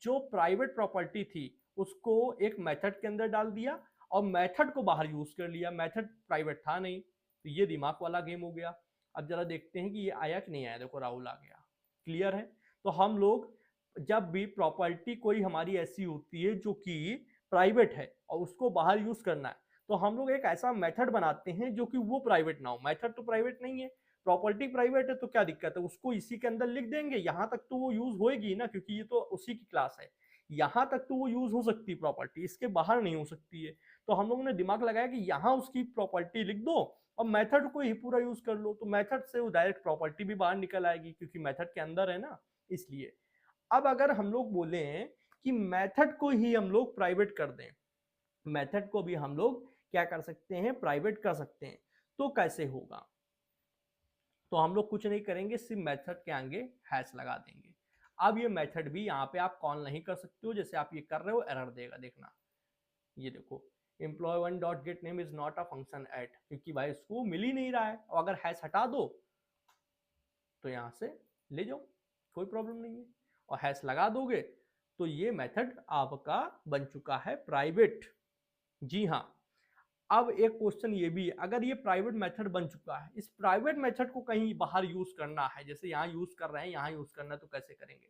जो प्राइवेट प्रॉपर्टी थी उसको एक मेथड के अंदर डाल दिया और मेथड को बाहर यूज कर लिया, मेथड प्राइवेट था नहीं, तो ये दिमाग वाला गेम हो गया। अब जरा देखते हैं कि ये आया कि नहीं आया। देखो राहुल आ गया, क्लियर है। तो हम लोग जब भी प्रॉपर्टी कोई हमारी ऐसी होती है जो कि प्राइवेट है और उसको बाहर यूज करना है, तो हम लोग एक ऐसा मेथड बनाते हैं जो कि वो प्राइवेट ना हो। मेथड तो प्राइवेट नहीं है, प्रॉपर्टी प्राइवेट है, तो क्या दिक्कत है, उसको इसी के अंदर लिख देंगे, यहां तक तो वो यूज होएगी ना, क्योंकि ये तो उसी की क्लास है, यहां तक तो वो यूज हो सकती है प्रॉपर्टी, इसके बाहर नहीं हो सकती है। तो हम लोगों ने दिमाग लगाया कि यहां उसकी प्रॉपर्टी लिख दो और मेथड को ही पूरा यूज कर लो, तो मेथड से वो डायरेक्ट प्रॉपर्टी भी बाहर निकल आएगी, क्योंकि मेथड के अंदर है ना, इसलिए। अब अगर हम लोग बोले कि मेथड को ही हम लोग प्राइवेट कर दें, मेथड को भी हम लोग क्या कर सकते हैं, प्राइवेट कर सकते हैं, तो कैसे होगा। तो हम लोग कुछ नहीं करेंगे, सिर्फ मेथड के आगे हैश लगा देंगे। अब ये मेथड भी यहाँ पे आप कॉल नहीं कर सकते हो, जैसे आप ये कर रहे हो एरर देगा, देखना ये देखो, employee1 dot gate name is not a function at, क्योंकि भाई इसको मिल ही नहीं रहा है, और अगर हैश हटा दो तो यहाँ से ले जाओ, कोई प्रॉब्लम नहीं है, और हैश लगा दोगे तो ये मेथड आपका बन चुका है प्राइवेट। जी हाँ। अब एक क्वेश्चन ये भी है, अगर ये प्राइवेट मेथड बन चुका है, इस प्राइवेट मेथड को कहीं बाहर यूज करना है, जैसे यहाँ यूज कर रहे हैं, यहाँ यूज करना है, तो कैसे करेंगे।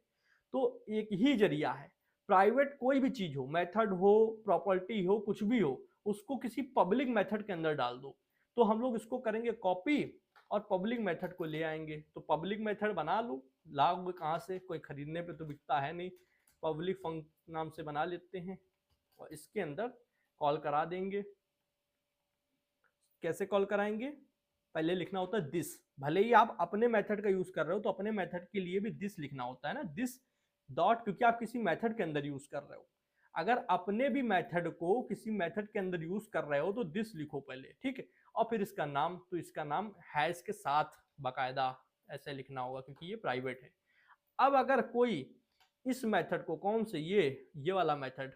तो एक ही जरिया है, प्राइवेट कोई भी चीज हो, मेथड हो, प्रॉपर्टी हो, कुछ भी हो, उसको किसी पब्लिक मेथड के अंदर डाल दो। तो हम लोग इसको करेंगे कॉपी और पब्लिक मेथड को ले आएंगे। तो पब्लिक मेथड बना लो, लाओगे कहाँ से, कोई खरीदने पे तो बिकता है नहीं, पब्लिक फंक्शन नाम से बना लेते हैं और इसके अंदर कॉल करा देंगे। कैसे कॉल कराएंगे, पहले लिखना होता है दिस, भले ही आप अपने मेथड का यूज कर रहे हो तो अपने मेथड के लिए भी दिस लिखना होता है ना, दिस डॉट, क्योंकि आप किसी मेथड के अंदर यूज कर रहे हो। अगर अपने भी मेथड को किसी मेथड के अंदर यूज कर रहे हो तो दिस लिखो पहले, ठीक है, और फिर इसका नाम, तो इसका नाम हैश के साथ बाकायदा ऐसे लिखना होगा, क्योंकि ये प्राइवेट है। अब अगर कोई इस मेथड को, कौन से, ये वाला मेथड,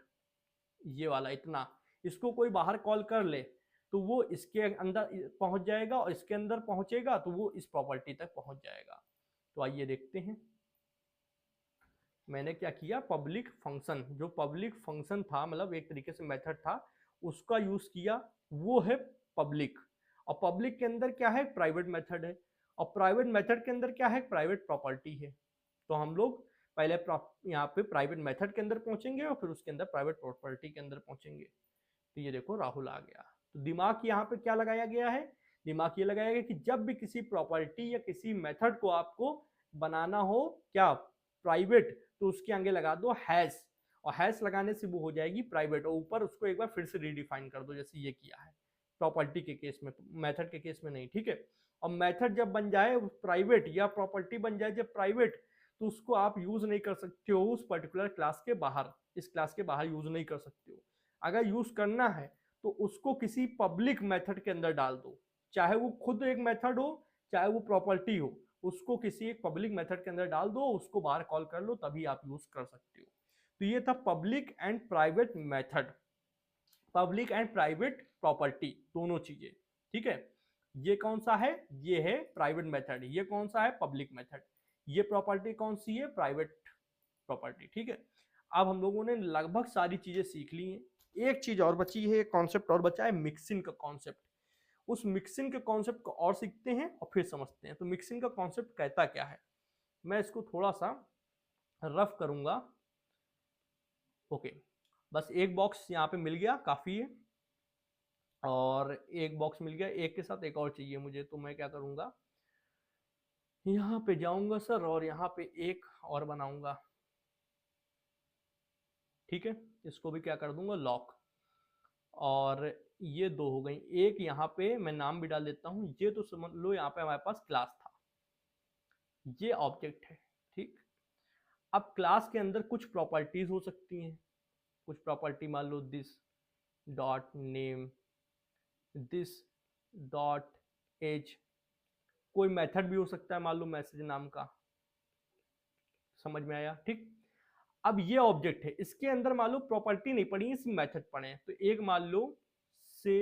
ये वाला इतना, इसको कोई बाहर कॉल कर ले तो वो इसके अंदर पहुंच जाएगा, और इसके अंदर पहुंचेगा तो वो इस प्रॉपर्टी तक पहुंच जाएगा। तो आइए देखते हैं, मैंने क्या किया, पब्लिक फंक्शन, जो पब्लिक फंक्शन था, मतलब एक तरीके से मेथड था, उसका यूज किया, वो है पब्लिक। और पब्लिक के अंदर क्या है, प्राइवेट मेथड है, और प्राइवेट मेथड के अंदर क्या है, प्राइवेट प्रॉपर्टी है। तो हम लोग पहले यहाँ पे प्राइवेट मेथड के अंदर पहुंचेंगे और फिर उसके अंदर प्राइवेट प्रॉपर्टी के अंदर पहुंचेंगे। तो ये देखो राहुल आ गया। तो दिमाग यहाँ पे क्या लगाया गया है, दिमाग ये लगाया गया कि जब भी किसी प्रॉपर्टी या किसी मेथड को आपको बनाना हो क्या, प्राइवेट, तो उसके आगे लगा दो हैश, और हैश लगाने से वो हो जाएगी प्राइवेट, और ऊपर उसको एक बार फिर से रीडिफाइन कर दो, जैसे ये किया है प्रॉपर्टी के केस में, मेथड के केस में नहीं, ठीक है। और मेथड जब बन जाए प्राइवेट या प्रॉपर्टी बन जाए जब प्राइवेट, तो उसको आप यूज नहीं कर सकते हो उस पर्टिकुलर क्लास के बाहर, इस क्लास के बाहर यूज नहीं कर सकते हो। अगर यूज करना है तो उसको किसी पब्लिक मेथड के अंदर डाल दो, चाहे वो खुद एक मेथड हो चाहे वो प्रॉपर्टी हो, उसको किसी एक पब्लिक मेथड के अंदर डाल दो, उसको बाहर कॉल कर लो, तभी आप यूज कर सकते हो। तो ये था public and private method, public and private property, दोनों चीजें, ठीक है। ये कौन सा है, ये है प्राइवेट मेथड, ये कौन सा है, पब्लिक मेथड, ये प्रॉपर्टी कौन सी है, प्राइवेट प्रॉपर्टी, ठीक है। अब हम लोगों ने लगभग सारी चीजें सीख ली हैं, एक चीज और बची है, कॉन्सेप्ट और बचा है, मिक्सिंग का कॉन्सेप्ट। उस मिक्सिंग के कॉन्सेप्ट को और सीखते हैं और फिर समझते हैं। तो मिक्सिंग का कॉन्सेप्ट कहता क्या है, मैं इसको थोड़ा सा रफ करूंगा। ओके, बस एक बॉक्स यहाँ पे मिल गया, काफी है, और एक बॉक्स मिल गया, एक के साथ एक और चाहिए मुझे, तो मैं क्या करूंगा, यहाँ पे जाऊंगा सर, और यहाँ पे एक और बनाऊंगा, ठीक है, इसको भी क्या कर दूंगा, लॉक। और ये 2 हो गई। एक यहाँ पे मैं नाम भी डाल देता हूँ, ये तो समझ लो यहाँ पे हमारे पास क्लास था, ये ऑब्जेक्ट है। ठीक, अब क्लास के अंदर कुछ प्रॉपर्टीज हो सकती हैं, कुछ प्रॉपर्टी मान लो this dot name, this dot age, कोई मेथड भी हो सकता है मान लो मैसेज नाम का, समझ में आया। ठीक, अब ये ऑब्जेक्ट है, इसके अंदर मान लो प्रॉपर्टी नहीं पड़ी, इसमें मेथड पड़े हैं। तो एक मान लो से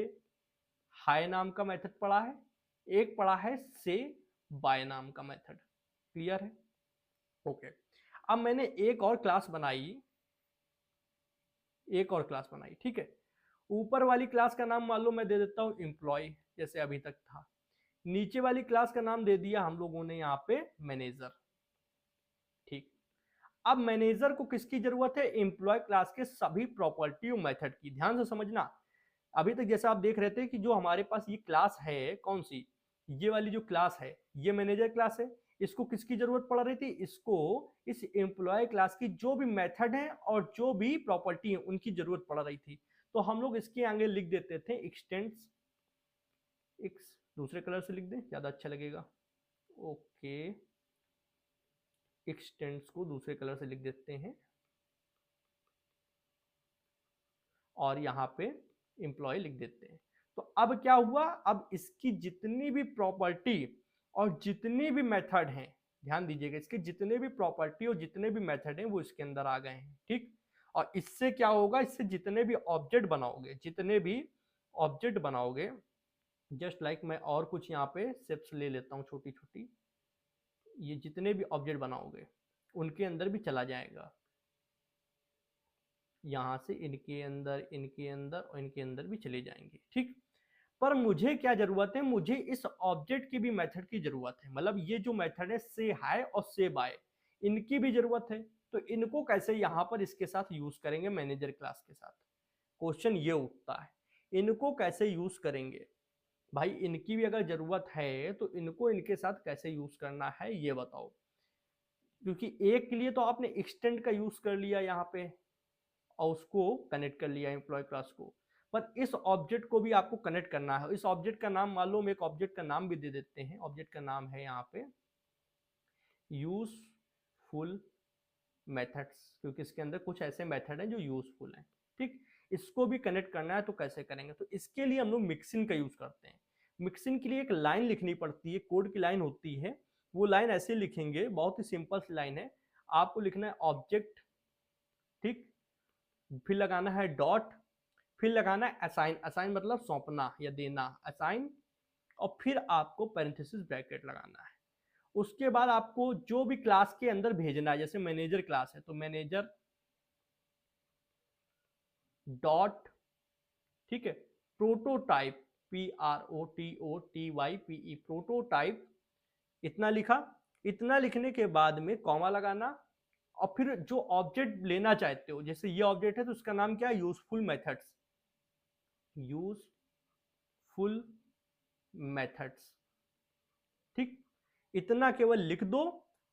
हाय नाम का मेथड पड़ा है, एक पड़ा है से बाय नाम का मेथड। क्लियर है? ओके। अब मैंने एक और क्लास बनाई, एक और क्लास बनाई, ठीक है। ऊपर वाली क्लास का नाम मान लो मैं दे देता हूं एम्प्लॉय, जैसे अभी तक था। नीचे वाली क्लास का नाम दे दिया हम लोगों ने यहाँ पे मैनेजर। ठीक, अब मैनेजर को किसकी जरूरत है? एम्प्लॉय क्लास के सभी प्रॉपर्टी और मेथड की। ध्यान से समझना, अभी तक जैसा आप देख रहे थे कि जो हमारे पास ये क्लास है, कौन सी, ये वाली जो क्लास है ये मैनेजर क्लास है। इसको किसकी जरूरत पड़ रही थी? इसको इस एम्प्लॉय क्लास की जो भी मेथड है और जो भी प्रॉपर्टी है उनकी जरूरत पड़ रही थी। तो हम लोग इसके आगे लिख देते थे एक्सटेंड्स, एक्स दूसरे कलर से लिख दें ज्यादा अच्छा लगेगा। ओके, एक्सटेंड्स को दूसरे कलर से लिख देते हैं और यहाँ पे एम्प्लॉय लिख देते हैं। तो अब क्या हुआ? अब इसकी जितनी भी प्रॉपर्टी और जितनी भी मेथड हैं, ध्यान दीजिएगा, इसके जितने भी प्रॉपर्टी और जितने भी मेथड हैं वो इसके अंदर आ गए हैं। ठीक, और इससे क्या होगा? इससे जितने भी ऑब्जेक्ट बनाओगे, जितने भी ऑब्जेक्ट बनाओगे, जस्ट लाइक मैं और कुछ यहाँ पे स्टेप्स ले लेता हूँ छोटी छोटी, ये जितने भी ऑब्जेक्ट बनाओगे उनके अंदर भी चला जाएगा, यहाँ से इनके अंदर, इनके अंदर और इनके अंदर भी चले जाएंगे। ठीक, पर मुझे क्या जरूरत है? मुझे इस ऑब्जेक्ट की भी मेथड की जरूरत है, मतलब ये जो मेथड है से हाय और से बाय, इनकी भी जरूरत है। तो इनको कैसे यहाँ पर इसके साथ यूज करेंगे? मैनेजर क्लास के साथ। क्वेश्चन ये उठता है, इनको कैसे यूज करेंगे भाई? इनकी भी अगर जरूरत है तो इनको इनके साथ कैसे यूज करना है ये बताओ। क्योंकि एक के लिए तो आपने एक्सटेंड का यूज कर लिया यहाँ पे और उसको कनेक्ट कर लिया एम्प्लॉय क्लास को, पर इस ऑब्जेक्ट को भी आपको कनेक्ट करना है। इस ऑब्जेक्ट का नाम मान लो, हम एक ऑब्जेक्ट का नाम भी दे देते हैं। ऑब्जेक्ट का नाम है यहाँ पे यूजफुल मेथड्स, क्योंकि इसके अंदर कुछ ऐसे मेथड हैं जो यूजफुल हैं। ठीक, इसको भी कनेक्ट करना है तो कैसे करेंगे? तो इसके लिए हम लोग मिक्सिंग का यूज करते हैं। मिक्सिंग के लिए एक लाइन लिखनी पड़ती है, कोड की लाइन होती है। वो लाइन ऐसे लिखेंगे, बहुत ही सिंपल सी लाइन है। आपको लिखना है ऑब्जेक्ट, ठीक, फिर लगाना है डॉट, फिर लगाना है असाइन, असाइन मतलब सौंपना या देना, असाइन, और फिर आपको पैरेंथेसिस ब्रैकेट लगाना है। उसके बाद आपको जो भी क्लास के अंदर भेजना है, जैसे मैनेजर क्लास है तो मैनेजर डॉट, ठीक है, प्रोटोटाइप, PROTOTYPE, प्रोटोटाइप, इतना लिखा। इतना लिखने के बाद में कॉमा लगाना, और फिर जो ऑब्जेक्ट लेना चाहते हो, जैसे ये ऑब्जेक्ट है तो उसका नाम क्या है? Useful methods, useful methods. ठीक, इतना केवल लिख दो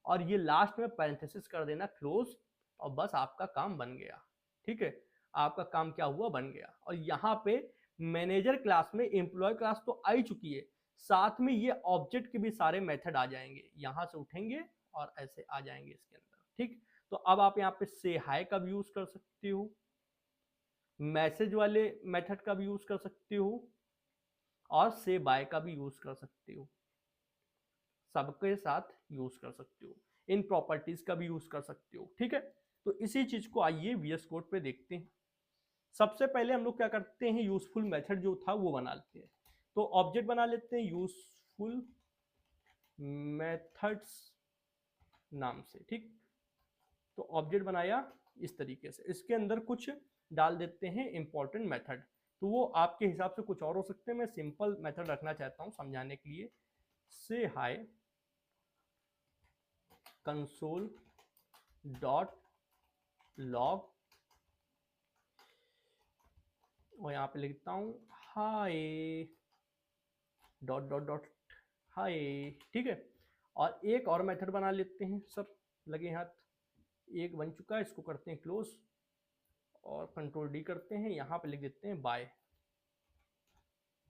और ये लास्ट में पैरेंथेसिस कर देना क्लोज, और बस आपका काम बन गया। ठीक है, आपका काम क्या हुआ? बन गया। और यहाँ पे मैनेजर क्लास में एम्प्लॉय क्लास तो आ ही चुकी है, साथ में ये ऑब्जेक्ट के भी सारे मेथड आ जाएंगे, यहाँ से उठेंगे और ऐसे आ जाएंगे इसके अंदर। ठीक, तो अब आप यहाँ पे से हाय का भी यूज कर सकती हो, मैसेज वाले मेथड का भी यूज कर सकती हो, और से बाय का भी यूज कर सकती हो, सबके साथ यूज कर सकते हो, इन प्रॉपर्टीज का भी यूज कर सकते हो। ठीक है, तो इसी चीज को आइए VS कोड पे देखते हैं। सबसे पहले हम लोग क्या करते हैं? यूजफुल मेथड जो था वो बना लेते हैं। तो ऑब्जेक्ट बना लेते हैं यूजफुल मेथड्स नाम से। ठीक, तो ऑब्जेक्ट बनाया इस तरीके से, इसके अंदर कुछ डाल देते हैं इंपॉर्टेंट मेथड। तो वो आपके हिसाब से कुछ और हो सकते हैं, मैं सिंपल मेथड रखना चाहता हूं समझाने के लिए। से हाय कंसोल डॉट लॉग, और यहाँ पे लिखता हूँ हाय डॉट डॉट डॉट हाय। ठीक है, और एक और मेथड बना लेते हैं, सब लगे हाथ। एक बन चुका है, इसको करते हैं क्लोज और कंट्रोल D करते हैं, यहाँ पे लिख देते हैं बाय।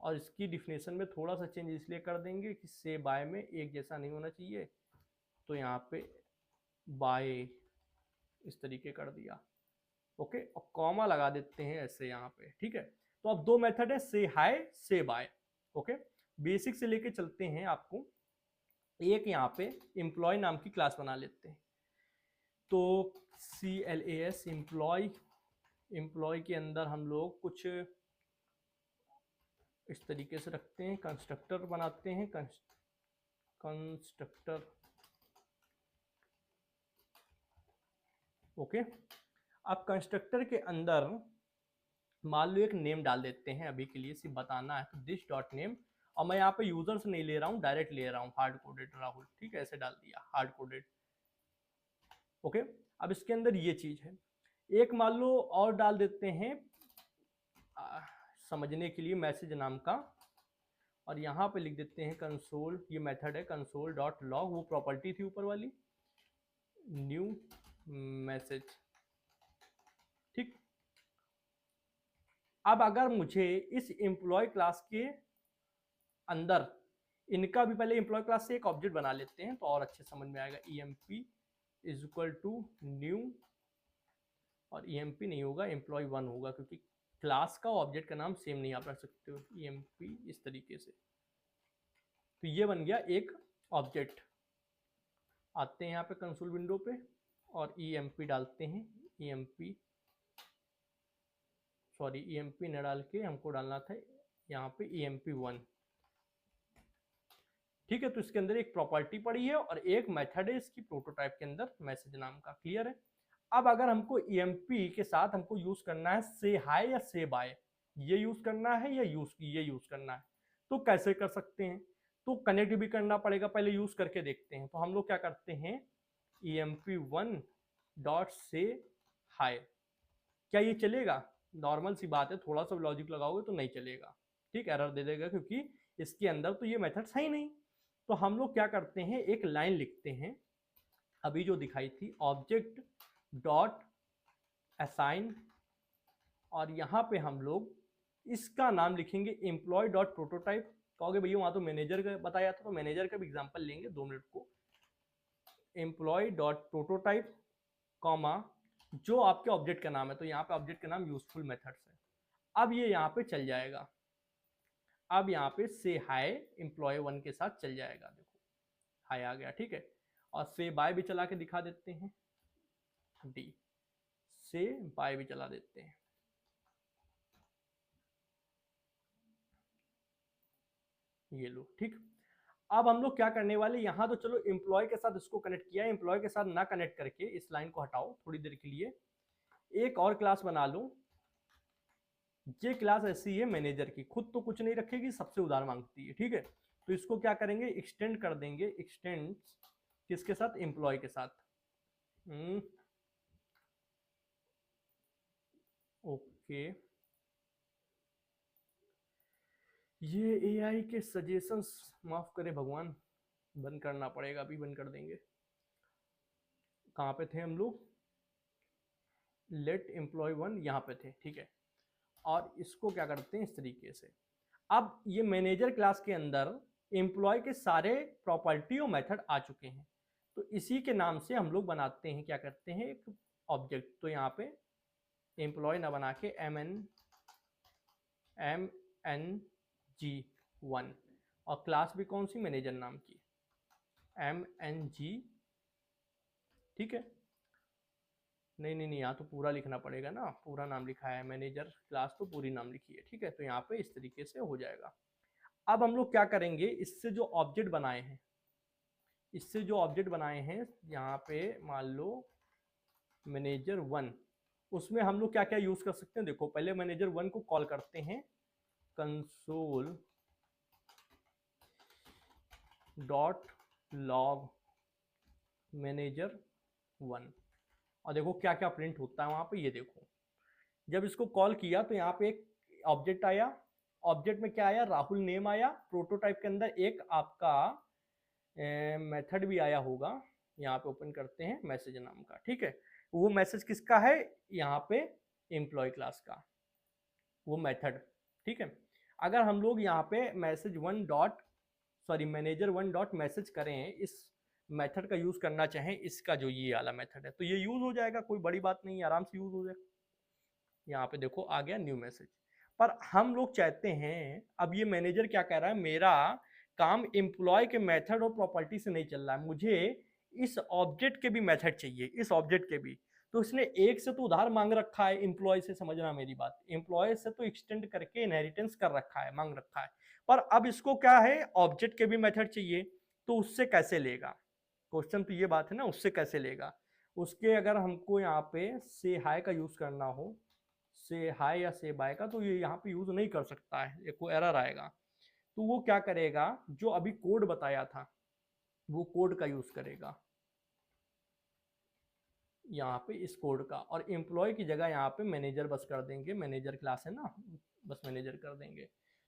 और इसकी डिफिनेशन में थोड़ा सा चेंज इसलिए कर देंगे कि से बाय में एक जैसा नहीं होना चाहिए, तो यहाँ पे बाय इस तरीके कर दिया। ओके, और कॉमा लगा देते हैं ऐसे यहाँ पे। ठीक है, तो अब दो मेथड है, से हाई से बाय। ओके, बेसिक से लेके चलते हैं आपको। एक यहाँ पे एम्प्लॉय नाम की क्लास बना लेते हैं, तो CLAS एम्प्लॉय, एम्प्लॉय के अंदर हम लोग कुछ इस तरीके से रखते हैं, कंस्ट्रक्टर बनाते हैं, कंस्ट्रक्टर। ओके, अब कंस्ट्रक्टर के अंदर मान लो एक नेम डाल देते हैं, अभी के लिए सिर्फ बताना है, तो दिस डॉट नेम, और मैं यहाँ पे यूजर से नहीं ले रहा हूँ, डायरेक्ट ले रहा हूँ हार्ड कोडेड राहुल। ठीक है, ऐसे डाल दिया हार्ड कोडेड। ओके, अब इसके अंदर ये चीज है। एक मान लो और डाल देते हैं समझने के लिए मैसेज नाम का, और यहाँ पे लिख देते हैं कंसोल, ये मेथड है कंसोल डॉट लॉग, वो प्रॉपर्टी थी ऊपर वाली, न्यू मैसेज। ठीक, अब अगर मुझे इस एम्प्लॉय क्लास के अंदर इनका भी पहले एम्प्लॉय क्लास से एक ऑब्जेक्ट बना लेते हैं तो और अच्छे समझ में आएगा। EMP is equal to new, और EMP नहीं होगा, एम्प्लॉय 1 होगा, क्योंकि क्लास का ऑब्जेक्ट का नाम सेम नहीं आप रख सकते हो। EMP इस तरीके से, तो ये बन गया एक ऑब्जेक्ट। आते हैं यहाँ पे कंसोल विंडो पे और EMP डालते हैं। EMP सॉरी, EMP न डाल के हमको डालना था यहाँ पे EMP1। ठीक है, तो इसके अंदर एक प्रॉपर्टी पड़ी है और एक मेथड है इसकी प्रोटोटाइप के अंदर मैसेज नाम का। क्लियर है? अब अगर हमको EMP के साथ हमको यूज करना है से हाई या से बाय, ये यूज करना है या ये यूज करना है, तो कैसे कर सकते हैं? तो कनेक्ट भी करना पड़ेगा, पहले यूज करके देखते हैं। तो हम लोग क्या करते हैं, EMP1 डॉट से हाई, क्या ये चलेगा? नॉर्मल सी बात है, थोड़ा सा लॉजिक लगाओगे तो नहीं चलेगा। ठीक, एरर दे देगा, क्योंकि इसके अंदर तो ये मेथड सही नहीं। तो हम लोग क्या करते हैं, एक लाइन लिखते हैं अभी जो दिखाई थी, ऑब्जेक्ट डॉट असाइन, और यहां पे हम लोग इसका नाम लिखेंगे एम्प्लॉय डॉट प्रोटोटाइप। कहोगे भैया वहां तो मैनेजर का बताया था, तो मैनेजर का भी एग्जांपल लेंगे, 2 मिनट को। एम्प्लॉय डॉट प्रोटोटाइप कॉमा जो आपके ऑब्जेक्ट का नाम है, तो यहाँ पे ऑब्जेक्ट का नाम यूजफुल मेथड्स है। अब ये यहाँ पे चल जाएगा, अब यहाँ पे से हाई एम्प्लॉय 1 के साथ चल जाएगा। देखो हाई आ गया। ठीक है, और से बाय भी चला के दिखा देते हैं, डी से बाय भी चला देते हैं। ये लो। ठीक, अब हम लोग क्या करने वाले, यहां तो चलो एम्प्लॉय के साथ इसको कनेक्ट किया, एम्प्लॉय के साथ ना कनेक्ट करके इस लाइन को हटाओ थोड़ी देर के लिए, एक और क्लास बना लो। ये क्लास ऐसी है मैनेजर की, खुद तो कुछ नहीं रखेगी, सबसे उधार मांगती है। ठीक है, तो इसको क्या करेंगे, एक्सटेंड कर देंगे। एक्सटेंड किसके साथ, एम्प्लॉय के साथ। ओके, ये AI के सजेशंस माफ करे भगवान, बंद करना पड़ेगा, अभी बंद कर देंगे। कहाँ पे थे हम लोग, लेट एम्प्लॉय 1 यहाँ पे थे। ठीक है, और इसको क्या करते हैं इस तरीके से। अब ये मैनेजर क्लास के अंदर एम्प्लॉय के सारे प्रॉपर्टी और मेथड आ चुके हैं, तो इसी के नाम से हम लोग बनाते हैं, क्या करते हैं, एक ऑब्जेक्ट। तो यहाँ पे एम्प्लॉय ना बना के MNG1, और क्लास भी कौन सी, मैनेजर नाम की, MNG। ठीक है, नहीं, यहाँ तो पूरा लिखना पड़ेगा ना, पूरा नाम लिखा है मैनेजर क्लास, तो पूरी नाम लिखी है। ठीक है, तो यहाँ पे इस तरीके से हो जाएगा। अब हम लोग क्या करेंगे, इससे जो ऑब्जेक्ट बनाए हैं, इससे जो ऑब्जेक्ट बनाए हैं यहाँ पे मान लो मैनेजर 1, उसमें हम लोग क्या क्या यूज कर सकते हैं। देखो पहले मैनेजर 1 को कॉल करते हैं कंसोल डॉट लॉग मैनेजर 1, और देखो क्या क्या प्रिंट होता है वहां पे। ये देखो जब इसको कॉल किया तो यहाँ पे एक ऑब्जेक्ट आया, ऑब्जेक्ट में क्या आया, राहुल नेम आया। प्रोटोटाइप के अंदर एक आपका मेथड भी आया होगा, यहाँ पे ओपन करते हैं मैसेज नाम का। ठीक है, वो मैसेज किसका है, यहाँ पे एम्प्लॉय क्लास का वो मेथड। ठीक है, अगर हम लोग यहाँ पे मैनेजर वन डॉट मैसेज करें, इस मेथड का यूज करना चाहें, इसका जो ये वाला मेथड है, तो ये यूज हो जाएगा, कोई बड़ी बात नहीं है, आराम से यूज हो जाएगा। यहाँ पे देखो आ गया न्यू मैसेज। पर हम लोग चाहते हैं, अब ये मैनेजर क्या कह रहा है, मेरा काम एम्प्लॉय के मेथड और प्रॉपर्टी से नहीं चल रहा है, मुझे इस ऑब्जेक्ट के भी मेथड चाहिए, इस ऑब्जेक्ट के भी। तो इसने एक से तो उधार मांग रखा है एम्प्लॉय से, समझना मेरी बात, एम्प्लॉय से तो एक्सटेंड करके इनहेरिटेंस कर रखा है, मांग रखा है, पर अब इसको क्या है, ऑब्जेक्ट के भी मेथड चाहिए। तो उससे कैसे लेगा, क्वेश्चन तो ये बात है ना, उससे कैसे लेगा। उसके अगर हमको यहाँ पे से हाई का यूज करना हो, से हाई या से बाय का, तो ये यहाँ पे यूज नहीं कर सकता है, एक को एरर आएगा। तो वो क्या करेगा, जो अभी कोड बताया था वो कोड का यूज करेगा यहाँ पे, इस कोड का, और एम्प्लॉय की जगह यहाँ पे मैनेजर बस कर देंगे, मैनेजर क्लास है ना, बस मैनेजर कर देंगे।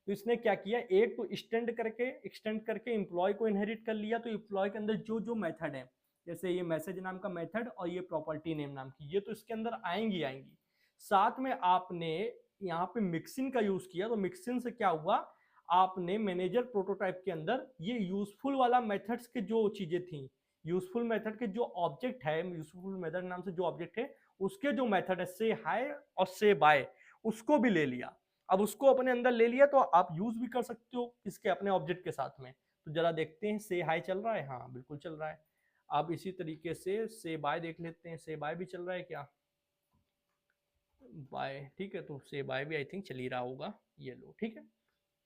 तो इसने क्या किया, एक तो एक्सटेंड करके एम्प्लॉय को इनहेरिट कर लिया। तो एम्प्लॉय के अंदर जो जो मेथड है, जैसे ये मैसेज नाम का मेथड और ये प्रॉपर्टी नेम नाम की, ये तो इसके अंदर आएंगी। साथ में आपने यहाँ पे मिक्सिंग का यूज किया, तो मिक्सिंग से क्या हुआ, आपने मैनेजर प्रोटोटाइप के अंदर ये यूजफुल वाला मेथड्स के जो चीजें थी, यूजफुल मेथड के जो ऑब्जेक्ट है, यूजफुल मेथड नाम से जो ऑब्जेक्ट है, उसके जो मेथड है से हाई और से बाय, उसको भी ले लिया। अब उसको अपने अंदर ले लिया तो आप यूज भी कर सकते हो इसके अपने ऑब्जेक्ट के साथ में। तो जरा देखते हैं, से हाई चल रहा है, हाँ बिल्कुल चल रहा है। अब इसी तरीके से बाय देख लेते हैं, से बाय भी चल रहा है क्या, बाय, ठीक है, तो से बाय भी आई थिंक चल ही रहा होगा, ये लो, ठीक है,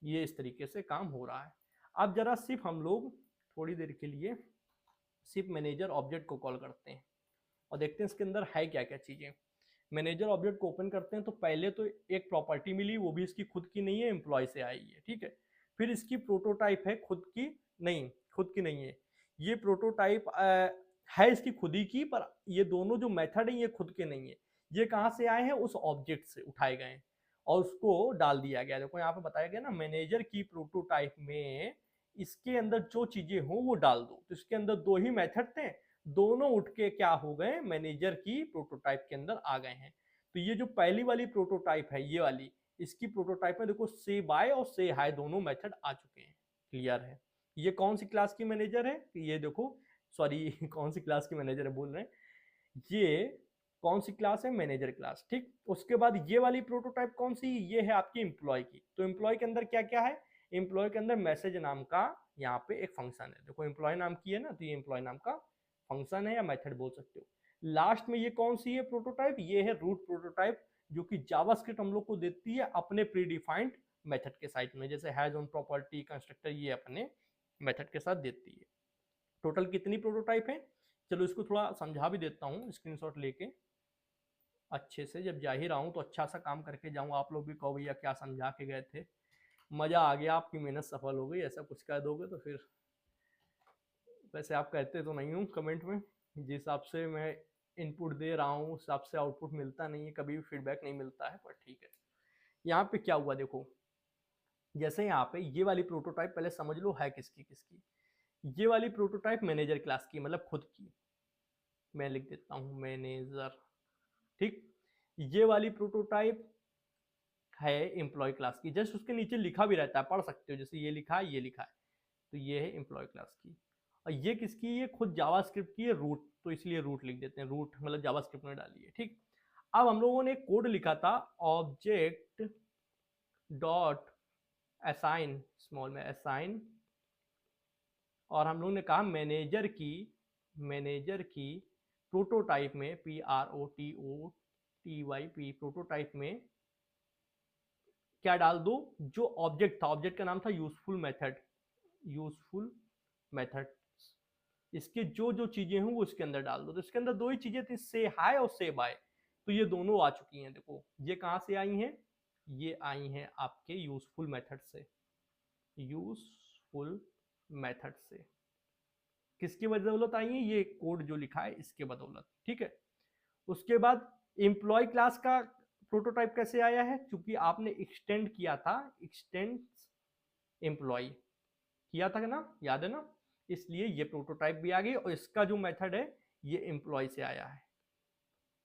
ये इस तरीके से काम हो रहा है। अब जरा सिर्फ हम लोग थोड़ी देर के लिए सिर्फ मैनेजर ऑब्जेक्ट को कॉल करते हैं और देखते हैं इसके अंदर है क्या क्या चीजें। मैनेजर ऑब्जेक्ट को ओपन करते हैं तो पहले तो एक प्रॉपर्टी मिली, वो भी इसकी खुद की नहीं है, एम्प्लॉय से आई है, ठीक है। फिर इसकी प्रोटोटाइप है, खुद की नहीं है, ये प्रोटोटाइप है इसकी खुद ही की, पर ये दोनों जो मेथड है ये खुद के नहीं है, ये कहाँ से आए हैं, उस ऑब्जेक्ट से उठाए गए हैं और उसको डाल दिया गया। देखो यहाँ पे बताया गया ना, मैनेजर की प्रोटोटाइप में इसके अंदर जो चीजें हो वो डाल दो। तो इसके अंदर दो ही मेथड थे, दोनों उठ के क्या हो गए, मैनेजर की प्रोटोटाइप के अंदर आ गए हैं। तो ये जो पहली वाली प्रोटोटाइप है, ये वाली, इसकी प्रोटोटाइप में देखो से बाय और से हाई दोनों मेथड आ चुके हैं, क्लियर है। ये कौन सी क्लास की मैनेजर है, ये देखो, सॉरी कौन सी क्लास की मैनेजर है बोल रहे हैं, ये कौन सी क्लास है, मैनेजर क्लास, ठीक। उसके बाद ये वाली प्रोटोटाइप कौन सी, ये है आपकी एम्प्लॉय की। तो एम्प्लॉय के अंदर क्या क्या है, एम्प्लॉय के अंदर मैसेज नाम का यहाँ पे एक फंक्शन है, देखो एम्प्लॉय नाम की है ना, तो ये एम्प्लॉय नाम का फंक्शन है या मेथड बोल सकते हो। लास्ट में ये कौन सी है प्रोटोटाइप, ये है रूट प्रोटोटाइप, जो कि जावास्क्रिप्ट हम लोग को देती है अपने प्री डिफाइंड मेथड के साइड में, जैसे हैज ऑन प्रॉपर्टी कंस्ट्रक्टर, ये अपने मेथड के साथ देती है। टोटल कितनी प्रोटोटाइप है, चलो इसको थोड़ा समझा भी देता हूँ स्क्रीनशॉट लेके अच्छे से, जब जा ही रहा हूँ तो अच्छा सा काम करके जाऊँ, आप लोग भी कहो भैया क्या समझा के गए थे, मजा आ गया, आपकी मेहनत सफल हो गई, ऐसा कुछ कह दोगे तो फिर, वैसे आप कहते तो नहीं हूँ कमेंट में, जिस हिसाब से मैं इनपुट दे रहा हूँ उस हिसाब से आउटपुट मिलता नहीं है, कभी भी फीडबैक नहीं मिलता है, पर ठीक है। यहाँ पे क्या हुआ देखो, जैसे यहाँ पे ये वाली प्रोटोटाइप पहले समझ लो है किसकी किसकी, ये वाली प्रोटोटाइप मैनेजर क्लास की, मतलब खुद की, मैं लिख देता हूँ मैनेजर, ठीक। ये वाली प्रोटोटाइप है एम्प्लॉय क्लास की, जस्ट उसके नीचे लिखा भी रहता है, पढ़ सकते हो, जैसे ये लिखा है, ये लिखा है, तो ये है एम्प्लॉय क्लास की। और ये किसकी, ये खुद जावास्क्रिप्ट की है, रूट, तो इसलिए रूट लिख देते हैं, रूट मतलब जावास्क्रिप्ट में डाली है, ठीक। अब हम लोगों ने कोड लिखा था, ऑब्जेक्ट डॉट असाइन, स्मॉल में असाइन, और हम लोगों ने कहा मैनेजर की प्रोटोटाइप में, PROTOTYP प्रोटोटाइप में क्या डाल दो, जो ऑब्जेक्ट था, ऑब्जेक्ट का नाम था यूजफुल मेथड, इसके जो जो चीजें हों वो इसके अंदर डाल दो। तो इसके अंदर दो ही चीजें थी, से हाई और से बाय, तो ये दोनों आ चुकी हैं। देखो ये कहां से आई हैं, ये आई हैं आपके यूजफुल मेथड से, यूजफुल मेथड से किसकी बदौलत आई है, ये कोड जो लिखा है इसके बदौलत, ठीक है। उसके बाद एम्प्लॉय क्लास का प्रोटोटाइप कैसे आया है, क्योंकि आपने एक्सटेंड किया था, एक्सटेंड एम्प्लॉय किया था ना, याद है ना, इसलिए ये प्रोटोटाइप भी आ गई, और इसका जो मेथड है ये एम्प्लॉय से आया है,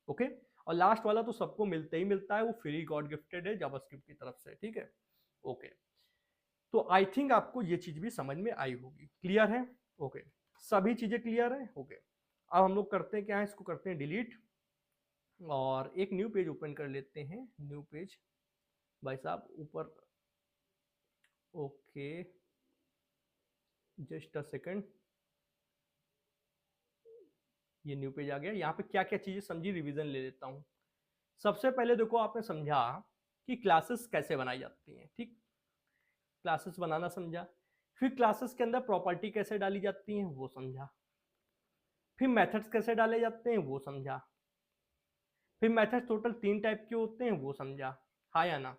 ओके। और लास्ट वाला तो सबको मिलता ही मिलता है, वो फ्री गॉड गिफ्टेड है जावास्क्रिप्ट की तरफ से, ठीक है, ओके। तो आई थिंक आपको ये चीज भी समझ में आई होगी। क्लियर है? ओके, सभी चीजें क्लियर है? ओके, अब हम लोग करते हैं क्या है, इसको करते हैं डिलीट और एक न्यू पेज ओपन कर लेते हैं। न्यू पेज भाई साहब ऊपर, ओके जस्ट अ सेकंड, ये न्यू पेज आ गया। यहाँ पे क्या क्या चीजें समझी रिवीजन ले लेता हूँ। सबसे पहले देखो, आपने समझा कि क्लासेस कैसे बनाई जाती हैं, ठीक, क्लासेस बनाना समझा। फिर क्लासेस के अंदर प्रॉपर्टी कैसे डाली जाती हैं वो समझा। फिर मेथड्स कैसे डाले जाते हैं वो समझा। फिर मेथड्स टोटल 3 टाइप के होते हैं वो समझा। हाँ या ना?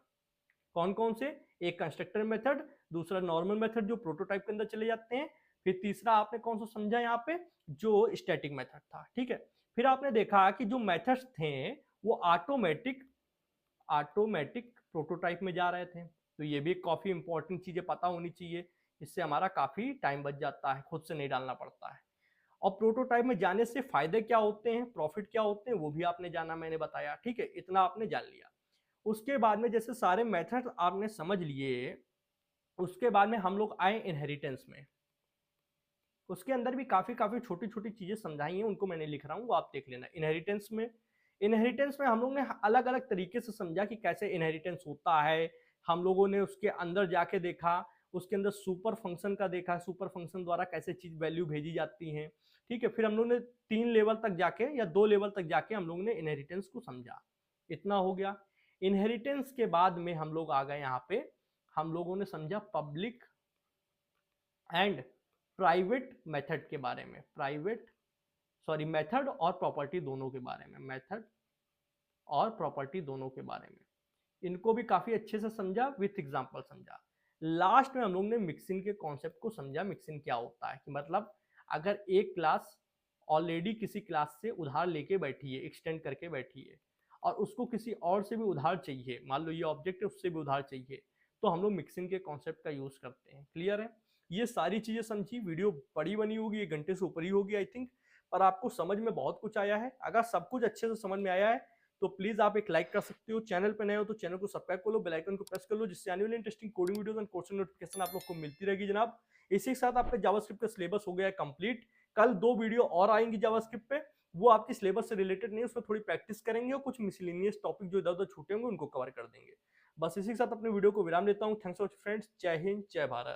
कौन कौन से? एक कंस्ट्रक्टर मेथड, दूसरा नॉर्मल मेथड जो प्रोटोटाइप के अंदर चले जाते हैं, फिर तीसरा आपने कौन सा समझा यहाँ पे, जो स्टैटिक मेथड था, ठीक है। फिर आपने देखा कि जो मेथड्स थे वो ऑटोमेटिक ऑटोमेटिक प्रोटोटाइप में जा रहे थे। तो ये भी काफी इंपॉर्टेंट चीजें पता होनी चाहिए, इससे हमारा काफी टाइम बच जाता है, खुद से नहीं डालना पड़ता है। और प्रोटोटाइप में जाने से फायदे क्या होते हैं, प्रॉफिट क्या होते हैं, वो भी आपने जाना, मैंने बताया, ठीक है, इतना आपने जान लिया। उसके बाद में जैसे सारे मेथड आपने समझ लिए, उसके बाद में हम लोग आए इनहेरिटेंस में। उसके अंदर भी काफी काफी छोटी छोटी चीजें समझाई हैं, उनको मैंने लिख रहा हूँ, वो आप देख लेना। इनहेरिटेंस में हम लोग ने अलग अलग तरीके से समझा कि कैसे इनहेरिटेंस होता है। हम लोगों ने उसके अंदर जाके देखा, उसके अंदर सुपर फंक्शन का देखा, सुपर फंक्शन द्वारा कैसे चीज वैल्यू भेजी जाती है, ठीक है। फिर हम लोग ने 3 लेवल तक जाके या 2 लेवल तक जाके हम लोग ने इनहेरिटेंस को समझा। इतना हो गया। इनहेरिटेंस के बाद में हम लोग आ गए यहाँ पे, हम लोगों ने समझा पब्लिक एंड प्राइवेट मेथड के बारे में, मेथड और प्रॉपर्टी दोनों के बारे में, मेथड और प्रॉपर्टी दोनों के बारे में, इनको भी काफी अच्छे से समझा, विथ एग्जांपल समझा। लास्ट में हम लोग ने मिक्सिंग के कॉन्सेप्ट को समझा। मिक्सिंग क्या होता है, कि मतलब अगर एक क्लास ऑलरेडी किसी क्लास से उधार लेके बैठी है, एक्सटेंड करके बैठी है, और उसको किसी और से भी उधार चाहिए, मान लो ये ऑब्जेक्ट है उससे भी उधार चाहिए, तो हम लोग मिक्सिंग के कॉन्सेप्ट का यूज करते हैं। क्लियर है? ये सारी चीजें समझी। वीडियो बड़ी बनी होगी, 1 घंटे से ऊपर ही होगी आई थिंक, पर आपको समझ में बहुत कुछ आया है। अगर सब कुछ अच्छे से समझ में आया है तो प्लीज आप एक लाइक कर सकते हो। चैनल पे नए हो तो चैनल को सब्सक्राइब कर लो, बेल आइकन को प्रेस कर लो, जिससे आने वाली interesting coding videos and course notification आप लोग को मिलती रहेगी जनाब। इसी के साथ आपका जावास्क्रिप्ट का सिलेबस हो गया है कंप्लीट। कल 2 वीडियो और आएंगी जावास्क्रिप्ट पे, वो आपकी सिलेबस से रिलेटेड नहीं, उसमें थोड़ी प्रैक्टिस करेंगे और कुछ मिसलेनियस टॉपिक जो इधर उधर छूटे होंगे उनको कवर कर देंगे। बस इसी के साथ अपने वीडियो को विराम देता हूँ। थैंक्स फॉर फ्रेंड्स, जय हिंद, जय भारत।